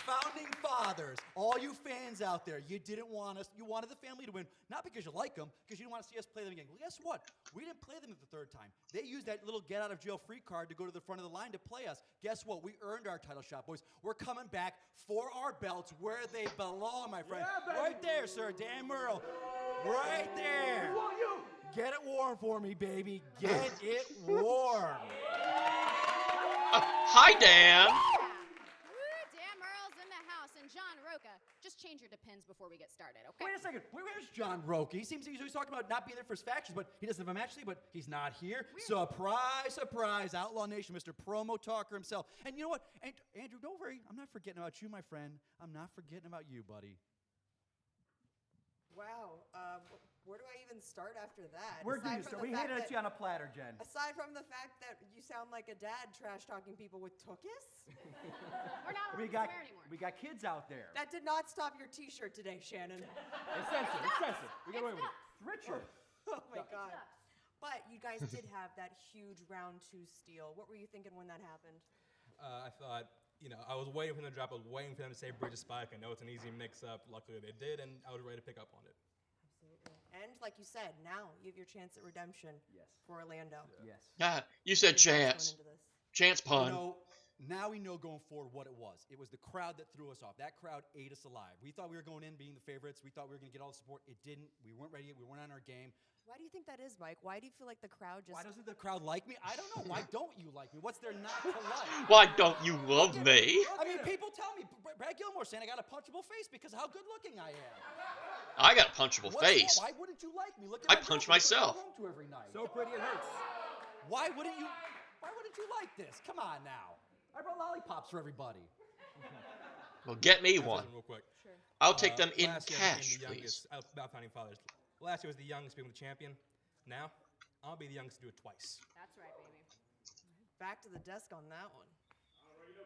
Founding fathers, all you fans out there, you didn't want us, you wanted the family to win, not because you like them, because you didn't want to see us play them again. Well, guess what? We didn't play them the third time. They used that little get-out-of-jail-free card to go to the front of the line to play us. Guess what? We earned our title shot, boys. We're coming back for our belts where they belong, my friend. Yeah, right there, sir, Dan Murrow. Right there. Get it warm for me, baby. Get it warm. Hi, Dan. Dan Merle's in the house, and John Roca. Just change your depends before we get started, okay? Wait a second. Where's John Roque? He seems he's always talking about not being there for his factions, but he doesn't have a match today, but he's not here. Surprise, surprise. Outlaw Nation, Mr. Promo Talker himself. And you know what? Andrew, don't worry. I'm not forgetting about you, my friend. I'm not forgetting about you, buddy. Wow. Where do I even start after that? Where do you start? We handed it to you on a platter, Jen. Aside from the fact that you sound like a dad trash-talking people with tuchus? We're not allowed to swear anymore. We got kids out there. That did not stop your T-shirt today, Shannon. It's censored. It's censored. We got away with it. Richard. Oh, my God. But you guys did have that huge round 2 steal. What were you thinking when that happened? I thought, I was waiting for them to drop. I was waiting for them to say Bridge of Spike. I know it's an easy mix-up. Luckily, they did, and I was ready to pick up on it. Absolutely. And like you said, now you have your chance at redemption for Orlando. Yes. Ah, you said chance. Chance pun. Now we know going forward what it was. It was the crowd that threw us off. That crowd ate us alive. We thought we were going in being the favorites. We thought we were going to get all the support. It didn't. We weren't ready. We weren't on our game. Why do you think that is, Mike? Why do you feel like the crowd just... Why doesn't the crowd like me? I don't know. Why don't you like me? What's there not to like? Why don't you love me? I mean, people tell me, Brad Gilmore saying I got a punchable face because of how good looking I am. I got a punchable face. Why wouldn't you like me? Look at I punch myself. To every night. So pretty it hurts. Why wouldn't you like this? Come on now. I brought lollipops for everybody. Well, get me one. Real quick. Sure. I'll take them in Last year I cash, became the please. youngest, about founding fathers. Last year was the youngest being the champion. Now, I'll be the youngest to do it twice. That's right, baby. Back to the desk on that one.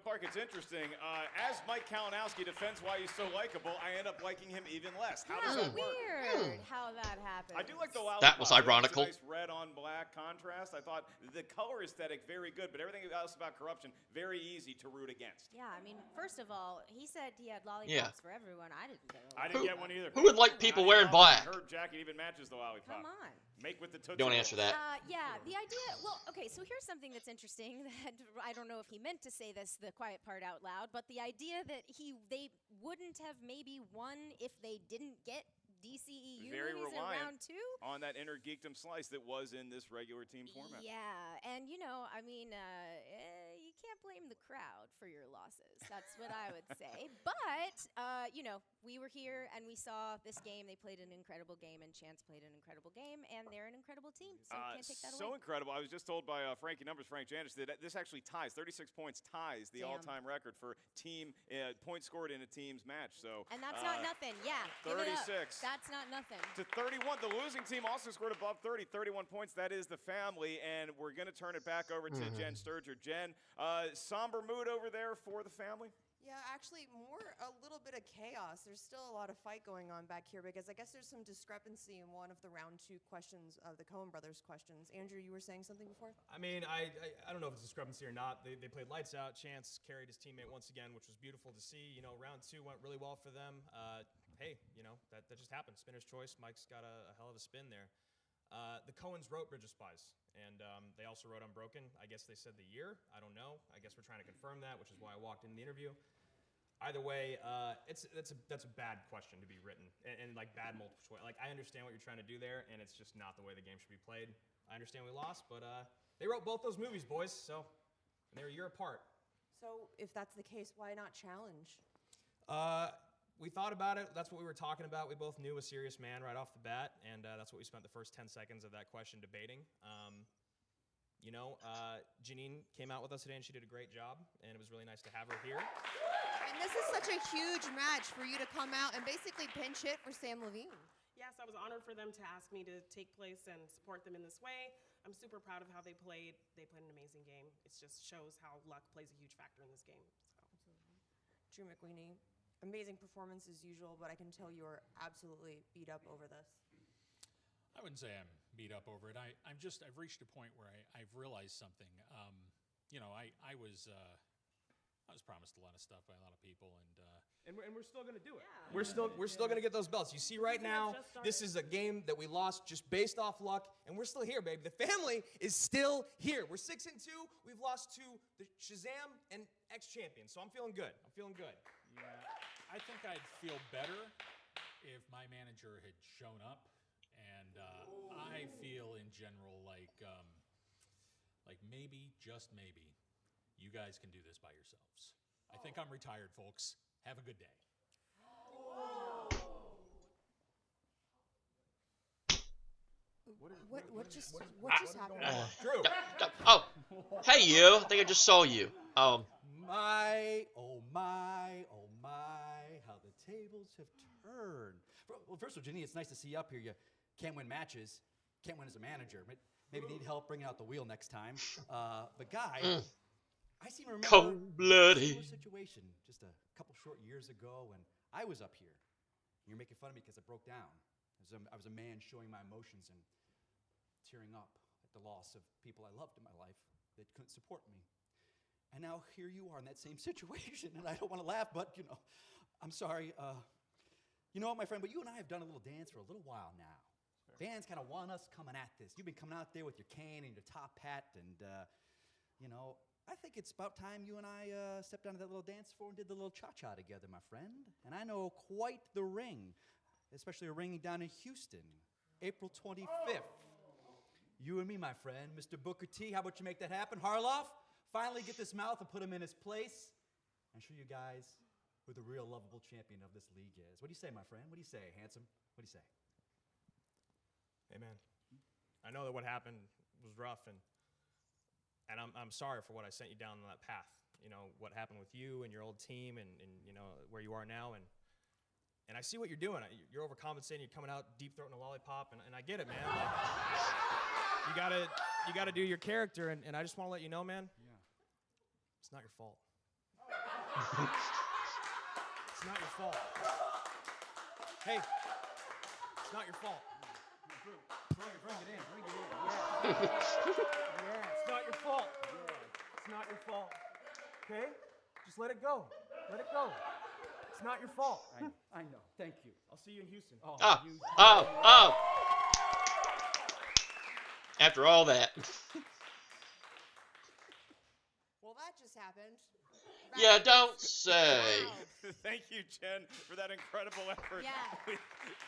Clark, it's interesting. As Mike Kalinowski defends why he's so likable, I end up liking him even less. How does that work? Weird how that happened. I do like the lollipop. That was ironical. It's a nice red on black contrast. I thought the color aesthetic very good, but everything else about Korruption very easy to root against. Yeah, I mean, first of all, he said he had lollipops for everyone. I didn't get I didn't get one either. Who would like people wearing black? Her jacket even matches the lollipop. Come on. Make with the Tootsie Don't Roll. answer that. Yeah, the idea. Well, okay, so here's something that's interesting that I don't know if he meant to say this, the quiet part out loud, but the idea that they wouldn't have maybe won if they didn't get DCEU Very movies in reliant round 2. on that inner geekdom slice that was in this regular team format. Yeah, and I mean, you can't blame the crowd for your losses. That's what I would say. But we were here and we saw this game. They played an incredible game, and Chance played an incredible game, and they're an incredible team. So you can't take that away. So incredible. I was just told by Frank Janis, that this actually ties 36 points, ties the all-time record for team points scored in a team's match. So and that's not nothing. Yeah, 36. That's not nothing. To 31. The losing team also scored above 30, 31 points. That is the family, and we're going to turn it back over to Jen Sturger. Jen, somber mood over there for the family? Yeah, actually, a little bit of chaos. There's still a lot of fight going on back here because I guess there's some discrepancy in one of the round 2 questions of the Coen brothers questions. Andrew, you were saying something before? I mean, I don't know if it's discrepancy or not. They played lights out. Chance carried his teammate once again, which was beautiful to see. You know, round 2 went really well for them. Hey, you know, that just happened. Spinner's choice. Mike's got a hell of a spin there. The Coens wrote Bridge of Spies, and they also wrote Unbroken. I guess they said the year. I don't know. I guess we're trying to confirm that, which is why I walked in the interview. Either way, that's a bad question to be written, and like bad multiple choice. Like I understand what you're trying to do there, and it's just not the way the game should be played. I understand we lost, but they wrote both those movies, boys. So and they're a year apart. So if that's the case, why not challenge? We thought about it. That's what we were talking about. We both knew a serious man right off the bat, and that's what we spent the first 10 seconds of that question debating. You know, Janine came out with us today, and she did a great job, and it was really nice to have her here. And this is such a huge match for you to come out and basically pinch hit for Sam Levine. Yes, I was honored for them to ask me to take place and support them in this way. I'm super proud of how they played. They played an amazing game. It just shows how luck plays a huge factor in this game. So. Drew McWeeny, amazing performance as usual, but I can tell you're absolutely beat up over this. I wouldn't say I'm beat up over it. I've reached a point where I've realized something. You know, I was promised a lot of stuff by a lot of people, and we're still going to do it. Yeah. We're still going to get those belts. You see right now, this is a game that we lost just based off luck, and we're still here, baby. The family is still here. We're 6-2. We've lost to the Shazam and ex-champions, so I'm feeling good. Yeah, I think I'd feel better if my manager had shown up, and I feel in general like maybe, just maybe, you guys can do this by yourselves. I think I'm retired, folks. Have a good day. What just happened? Drew. Oh, hey you! I think I just saw you. My, oh my, oh my, how the tables have turned. Well, first of all, Janine, it's nice to see you up here. You can't win matches, can't win as a manager. Maybe need help bringing out the wheel next time. But Guy, I seem to remember cold-blooded a situation just a couple short years ago when I was up here. You're making fun of me because I broke down. I was a man showing my emotions and tearing up at the loss of people I loved in my life that couldn't support me. And now here you are in that same situation, and I don't want to laugh, but, you know, I'm sorry. You know what, my friend, but you and I have done a little dance for a little while now. Fans kind of want us coming at this. You've been coming out there with your cane and your top hat, and, you know, I think it's about time you and I stepped onto that little dance floor and did the little cha-cha together, my friend. And I know quite the ring, especially a ring down in Houston, April 25th. You and me, my friend, Mr. Booker T, how about you make that happen? Harloff, finally get this mouth and put him in his place and show you guys who the real lovable champion of this league is. What do you say, my friend? What do you say, handsome? What do you say? Hey, man, I know that what happened was rough, and I'm sorry for what I sent you down on that path. You know, what happened with you and your old team and you know, where you are now, and I see what you're doing. You're overcompensating, you're coming out deep-throating a lollipop, and I get it, man. Like, you gotta do your character, and I just want to let you know, man, it's not your fault. It's not your fault. Hey, it's not your fault. Bring it in. Yeah, it's not your fault. It's not your fault. Okay? Just let it go. Let it go. It's not your fault. I know. Thank you. I'll see you in Houston. Oh. After all that. Well, that just happened. Yeah, don't say. Wow. Thank you, Jen, for that incredible effort. Yeah.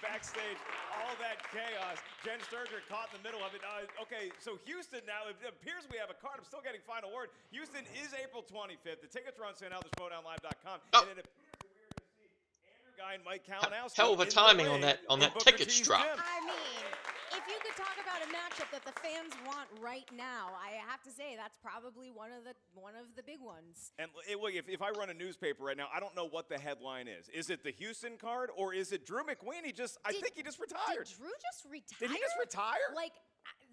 Backstage, all that chaos. Jen Sturger caught in the middle of it. Okay, so Houston now, it appears we have a card. I'm still getting final word. Houston is April 25th. The tickets are on sale now at Schmoedownlive.com. Oh. And it appears that we're going to see Andrew Guy and Mike Kalinowski. Hell of a timing on that tickets drop. I mean, if you could talk about a matchup that the fans want right now, I have to say that's probably one of the big ones. And look, if I run a newspaper right now, I don't know what the headline is. Is it the Houston card or is it Drew McWeeny? I think he just retired. Did Drew just retire? Did he just retire? Like,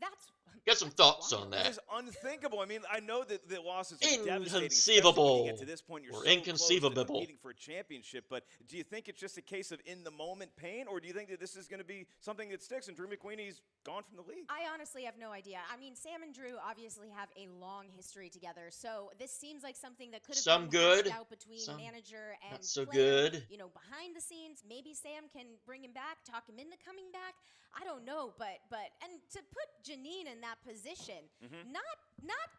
that's Get some thoughts on That that. is unthinkable. I mean, I know that the losses are devastating, especially when Inconceivable. you get to this point. You're Or so close to inconceivable. competing for a championship. But do you think it's just a case of in-the-moment pain, or do you think that this is going to be something that sticks and Drew McQueenie's gone from the league? I honestly have no idea. I mean, Sam and Drew obviously have a long history together, so this seems like something that could have Some been good, hashed out between some manager and not so player. good. You know, behind the scenes, maybe Sam can bring him back, talk him into coming back. I don't know, but and to put Janine in that position, not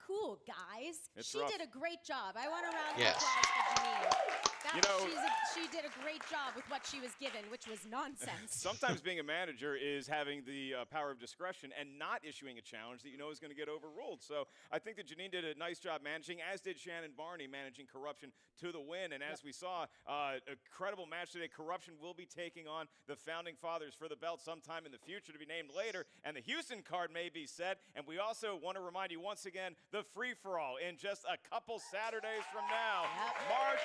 cool, guys. It's she rough. did a great job. I want to round Yes. of applause for Janine. You know- She did a great job with what she was given, which was nonsense. Sometimes being a manager is having the power of discretion and not issuing a challenge that you know is going to get overruled. So I think that Janine did a nice job managing, as did Shannon Barney managing Korruption to the win. And as we saw, a credible match today. Korruption will be taking on the Founding Fathers for the belt sometime in the future to be named later. And the Houston card may be set. And we also want to remind you once again, the free-for-all in just a couple Saturdays from now, March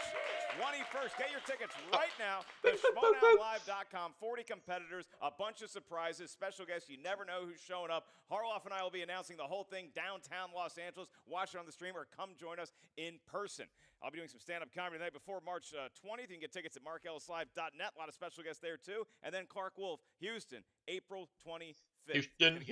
21st. Get your tickets right now. The Schmoedownlive.com. 40 competitors, a bunch of surprises, special guests. You never know who's showing up. Harloff and I will be announcing the whole thing downtown Los Angeles. Watch it on the stream or come join us in person. I'll be doing some stand-up comedy tonight before March 20th. You can get tickets at markellislive.net. A lot of special guests there, too. And then Clark Wolf, Houston, April 25th. Houston.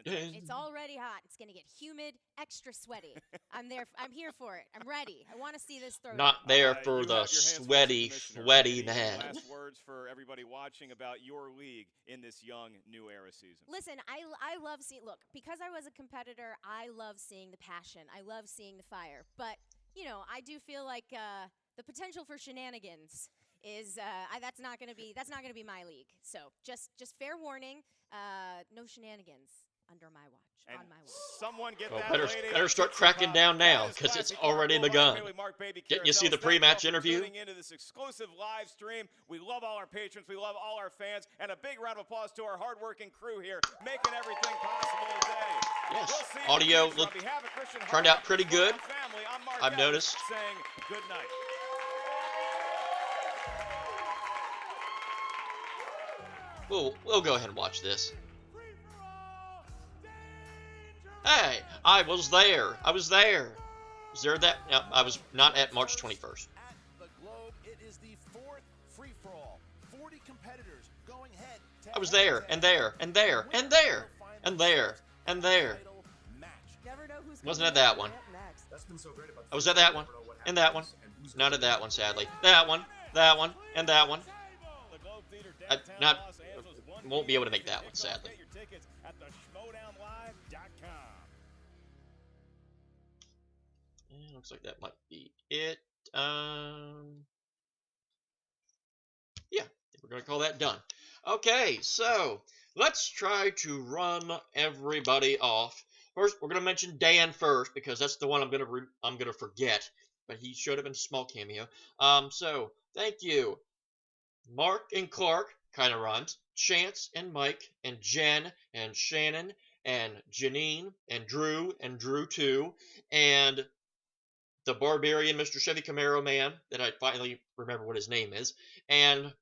It's already hot. It's going to get humid, extra sweaty. I'm here for it. I'm ready. I want to see this Throwdown. Not there You for have the your hands full, sweaty, Commissioner. sweaty Any man. last words for everybody watching about your league in this young, new era season? Listen, I love seeing, look, because I was a competitor, I love seeing the passion. I love seeing the fire. But, you know, I do feel like the potential for shenanigans is that's not going to be my league. So just fair warning, no shenanigans under my watch. And on my watch. Someone get Well, that better lady. start cracking down now, because it's already begun. Didn't you see the pre-match interview? Tuning into this exclusive live stream. We love all our patrons. We love all our fans. And a big round of applause to our hardworking crew here, making everything possible today. Yes. We'll see you Audio next week. looked- On behalf of Christian turned out Harloff, pretty the good. Schmoedown family, I'm Mark I've Evans noticed. saying good night. We'll go ahead and watch this. Hey, I was there. I was there. Was there that? No, I was not at March 21st. At the Globe, it is the fourth free-for-all. 40 competitors going head to I was there, and there, and there, and there, and there, and there. Never know who's Wasn't at that one. That's been so great about I was at that one, and that one. Not at that one, sadly. That one, and that one. Won't be able to make that one, sadly. Get your tickets at the Schmoedownlive.com. Looks like that might be it. Yeah, we're gonna call that done. Okay, so let's try to run everybody off. First, we're gonna mention Dan first because that's the one I'm gonna forget, but he showed up in a small cameo. So thank you, Mark and Clark, kind of rhymes. Chance and Mike and Jen and Shannon and Janine and Drew 2 and the Barbarian Mr. Chevy Camaro man that I finally remember what his name is, and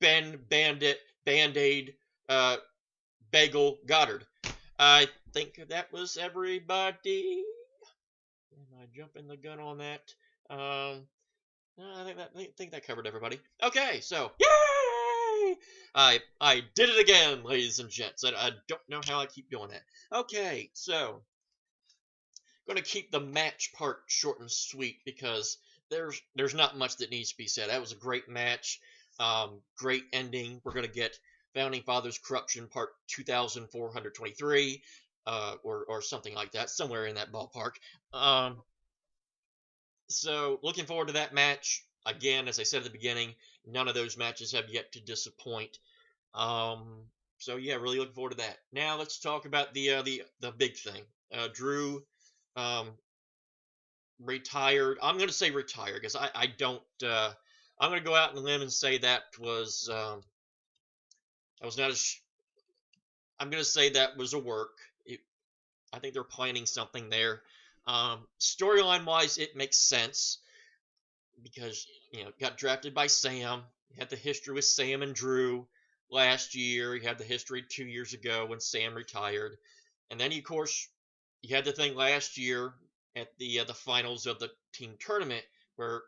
Ben Bandit Band-Aid Bagel Goddard. I think that was everybody. Am I jumping the gun on that? I think that covered everybody. Okay, so yay! I did it again, ladies and gents. I don't know how I keep doing that. Okay, so going to keep the match part short and sweet because there's not much that needs to be said. That was a great match, great ending. We're going to get Founding Fathers Korruption Part 2423, or something like that, somewhere in that ballpark. So looking forward to that match. Again, as I said at the beginning, none of those matches have yet to disappoint. So yeah, really looking forward to that. Now let's talk about the big thing. Drew retired. I'm going to say retired because I don't. I'm going to go out on a limb and say that was not a. I'm going to say that was a work. I think they're planning something there. Storyline wise, it makes sense because got drafted by Sam. You had the history with Sam and Drew last year. You had the history 2 years ago when Sam retired. And then, of course, you had the thing last year at the finals of the team tournament where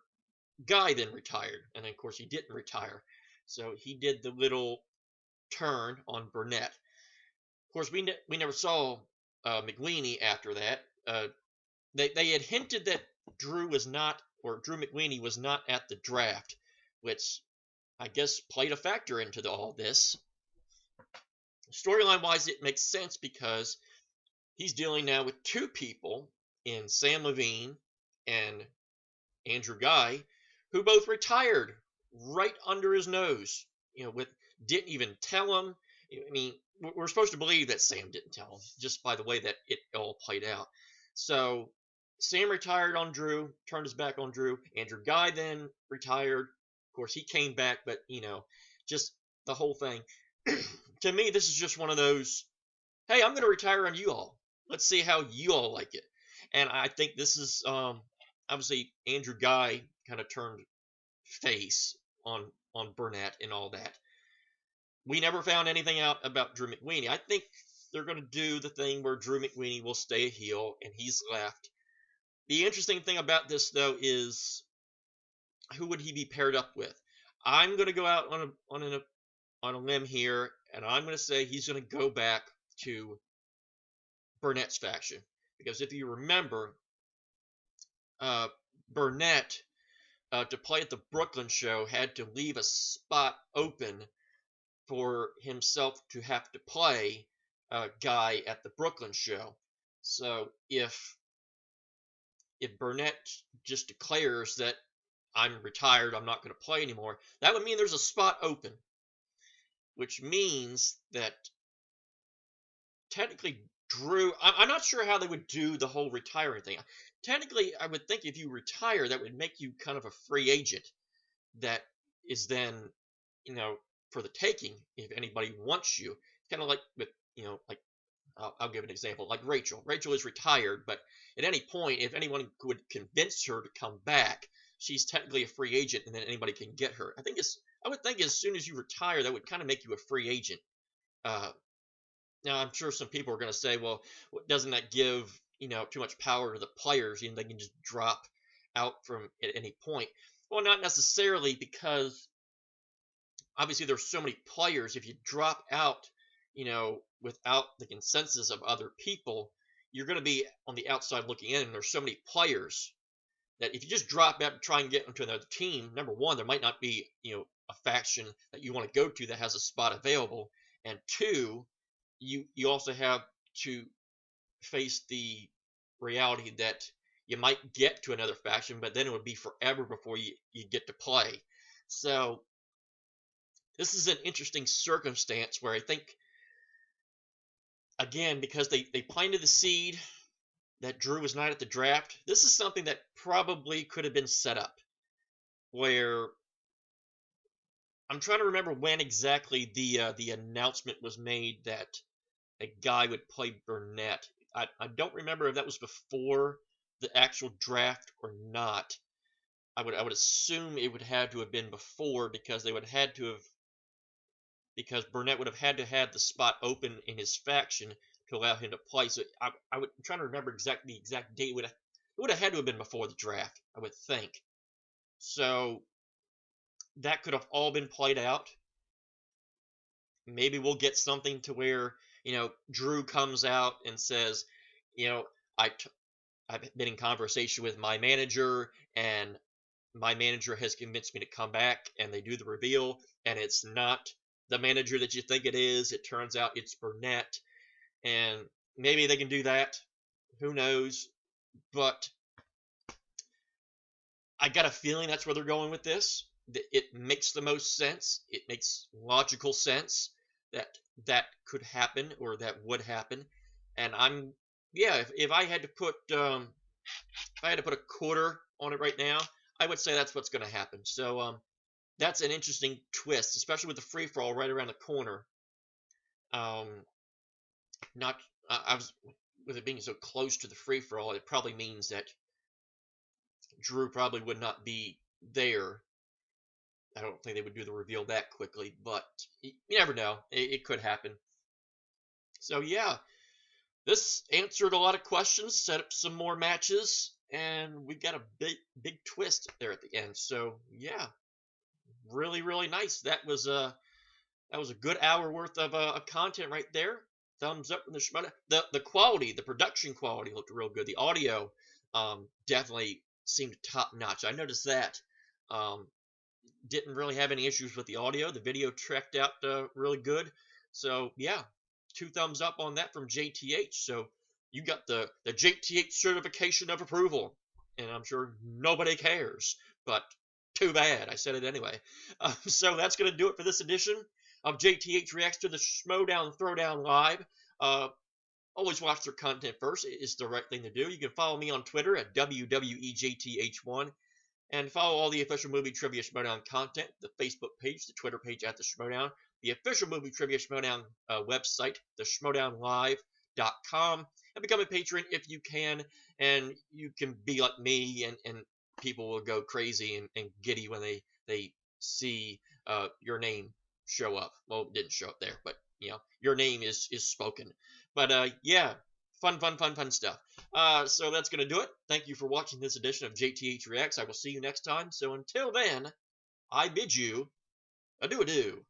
Guy then retired. And then, of course, he didn't retire. So he did the little turn on Burnett. Of course, we never saw McWeeny after that. They had hinted that Drew McWeeny was not at the draft, which I guess played a factor into all this. Storyline wise, it makes sense because he's dealing now with two people in Sam Levine and Andrew Guy, who both retired right under his nose. Didn't even tell him. I mean, we're supposed to believe that Sam didn't tell him, just by the way that it all played out. So Sam retired on Drew, turned his back on Drew. Andrew Guy then retired. Of course, he came back, but, just the whole thing. To me, this is just one of those, hey, I'm going to retire on you all. Let's see how you all like it. And I think this is, obviously, Andrew Guy kind of turned face on Burnett and all that. We never found anything out about Drew McWeeny. I think they're going to do the thing where Drew McWeeny will stay a heel, and he's left. The interesting thing about this, though, is who would he be paired up with? I'm going to go out on a limb here, and I'm going to say he's going to go back to Burnett's faction. Because if you remember, Burnett, to play at the Brooklyn show, had to leave a spot open for himself to have to play Guy at the Brooklyn show. So if Burnett just declares that I'm retired, I'm not going to play anymore, that would mean there's a spot open. Which means that technically Drew, I'm not sure how they would do the whole retiring thing. Technically, I would think if you retire, that would make you kind of a free agent that is then, for the taking if anybody wants you. Kind of like with, I'll give an example. Like Rachel. Rachel is retired, but at any point, if anyone could convince her to come back, she's technically a free agent, and then anybody can get her. I would think as soon as you retire, that would kind of make you a free agent. Now, I'm sure some people are going to say, well, doesn't that give, too much power to the players? They can just drop out from at any point. Well, not necessarily, because obviously there's so many players. If you drop out, without the consensus of other people, you're going to be on the outside looking in, and there's so many players that if you just drop out and try and get into another team, number one, there might not be, a faction that you want to go to that has a spot available, and two, you also have to face the reality that you might get to another faction, but then it would be forever before you get to play. So this is an interesting circumstance where I think, again, because they planted the seed that Drew was not at the draft, this is something that probably could have been set up, where I'm trying to remember when exactly the announcement was made that a Guy would play Burnett. I don't remember if that was before the actual draft or not. I would assume it would have to have been before, because because Burnett would have had to have the spot open in his faction to allow him to play. So I'm trying to remember the exact date. It would have had to have been before the draft, I would think. So that could have all been played out. Maybe we'll get something to where, Drew comes out and says, I've been in conversation with my manager, and my manager has convinced me to come back, and they do the reveal, and it's not the manager that you think it is. It turns out it's Burnett, and maybe they can do that. Who knows? But I got a feeling that's where they're going with this. It makes the most sense. It makes logical sense that could happen, or that would happen. And if I had to put a quarter on it right now, I would say that's what's going to happen. So that's an interesting twist, especially with the free for all right around the corner. With it being so close to the free for all, it probably means that Drew probably would not be there. I don't think they would do the reveal that quickly, but you never know. It could happen. So yeah, this answered a lot of questions, set up some more matches, and we got a big twist there at the end. So yeah, really nice. That was a good hour worth of content right there. Thumbs up from the Schmoedown. The quality, the production quality looked real good. The audio definitely seemed top notch. I noticed that. Didn't really have any issues with the audio. The video tracked out really good. So yeah, 2 thumbs up on that from JTH. So you got the JTH certification of approval, and I'm sure nobody cares, but too bad. I said it anyway. So that's going to do it for this edition of JTH Reacts to the Schmoedown Throwdown Live. Always watch their content first. It's the right thing to do. You can follow me on Twitter at WWEJTH1. And follow all the official Movie Trivia Schmoedown content, the Facebook page, the Twitter page at the Schmoedown, the official Movie Trivia Schmoedown website, the Schmoedownlive.com, and become a patron if you can, and you can be like me, and people will go crazy and giddy when they see your name show up. Well, it didn't show up there, but, you know, your name is spoken. But, yeah, fun stuff. So that's going to do it. Thank you for watching this edition of JTH Reacts. I will see you next time. So until then, I bid you adieu.